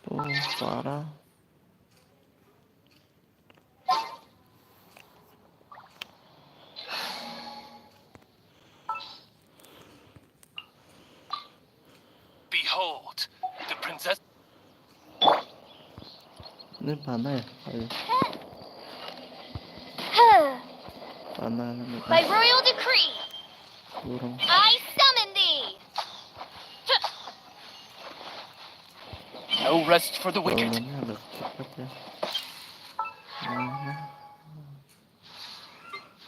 Tuh parah. Behold, the princess. Ini panah ya? Ayo. Panah ini. By royal decree, Burung. I summon thee! No rest for the wicked. Bangunannya agak cepat ya.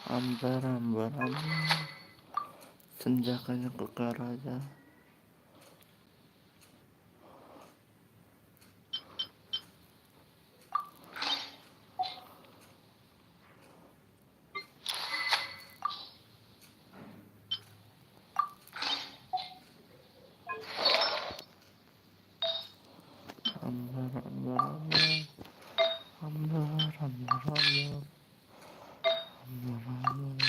Ambar. Senjakanya ke raja. Ambar, ambar, ambar. Ambar, ambar, ambar. Ambar, ambar.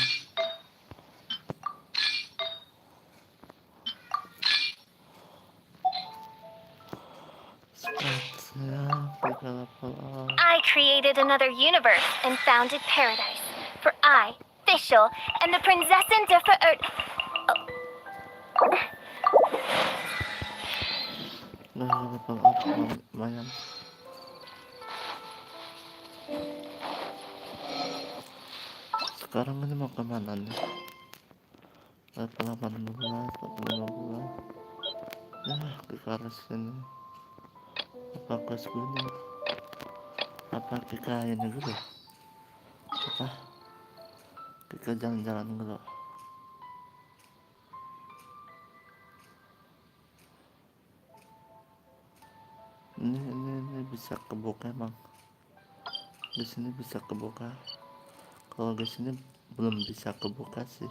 Sepatnya kita level up. I created another universe and founded paradise. For I, Fischl, and the Prinzessin de Nah, level up lumayan. Sekarang ini mau kemana nih? Level 18, level 15. Ya, kita harus sini. Apa ke gunung? Apa kita ini dulu? Apa? Kita jalan-jalan dulu. Ini bisa kebuka emang. Di sini bisa kebuka. Kalau di sini belum bisa kebuka sih.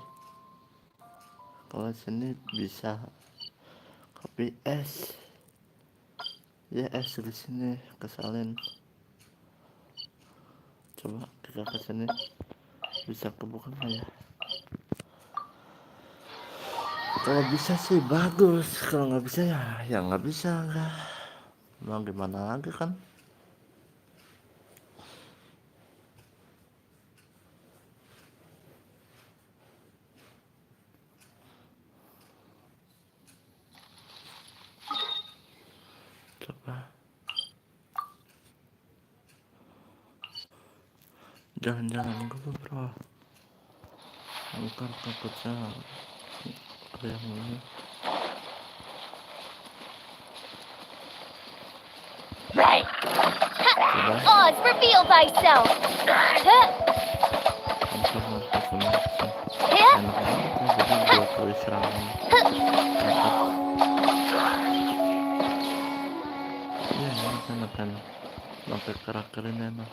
Kalau sini bisa. Copy S. Ya S di sini kesalin. Coba kita ke sini. Bisa kebuka nggak ya? Kalau bisa sih bagus. Kalau nggak bisa ya nggak bisa nggak. Mau gimana lagi kan? Coba jalan-jalan dulu bro. Ntar takutnya ada yang ini. Coba Oz, reveal thyself! untuk ke sini. Enak banget ya, jadi dua kali serangan kakak. Iya enak kan, sampai kerak-kerin enak.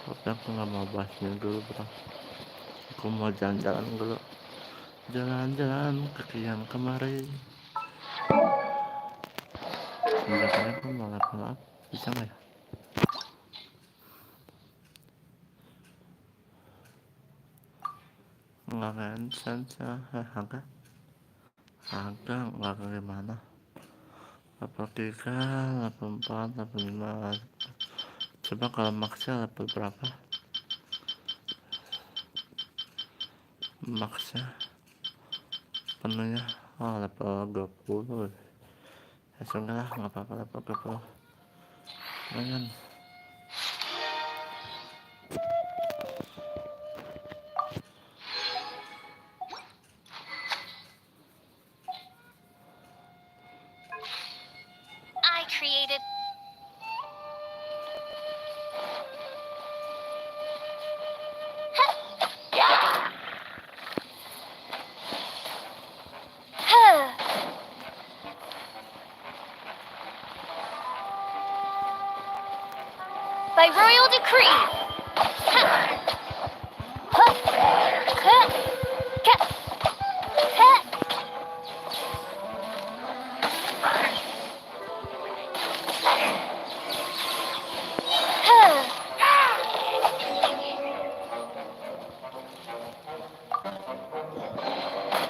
Tapi aku nggak mau bahasnya dulu bro. Aku mau jalan-jalan dulu. Jalan-jalan ke kian kemari. Senjatanya pun mau level up. Bisa nggak ya? Nggak kan sensa. Agak nggak gimana. Level 3, level 4, level 5. Coba kalau maksnya level berapa? Maksnya penuhnya level 20. Ya sudah lah, nggak apa-apa level 20. Lumayan. I created... By royal decree!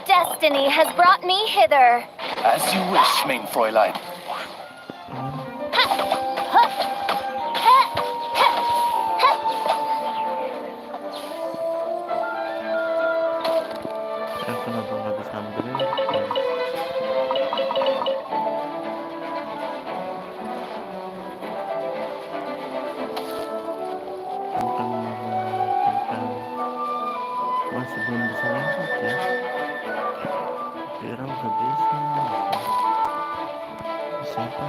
Destiny has brought me hither. As you wish, mein Fräulein. Kenapa nggak bisa ambilin? Bukan masih belum bisa lewat ya. Kira udah bisa. Bisa apa?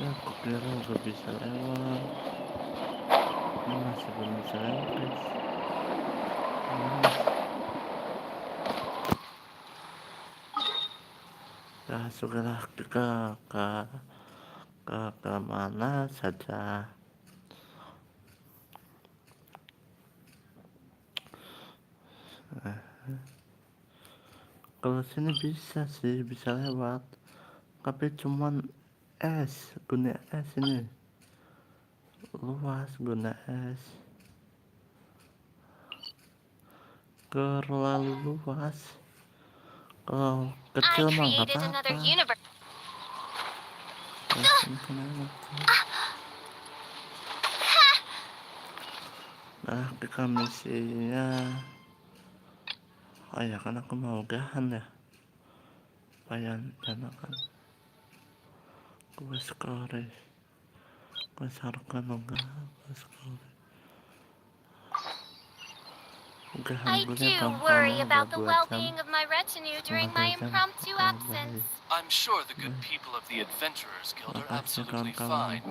Ya aku kira udah bisa lewat. Ini masih belum bisa lewat guys. Ya sudahlah, kita ke mana saja. Kalau sini bisa sih, bisa lewat. Tapi cuman es, guna es ini. Luas guna es. Terlalu luas. Kalau I kecil mah nggak created another apa-apa. universe. Kalau sini kan enak sih. Nah, kita misinya. Oh ya, kan aku mau gahan ya. Payan kan. Gue sekali. Gue sarankan enggak. Gue sekali. Gahan I gue do kamu worry udah about the 2 jam. well-being of my retinue during my impromptu absence. I'm sure the good people of the Adventurers Guild are Makasih absolutely kawan-kawan. fine.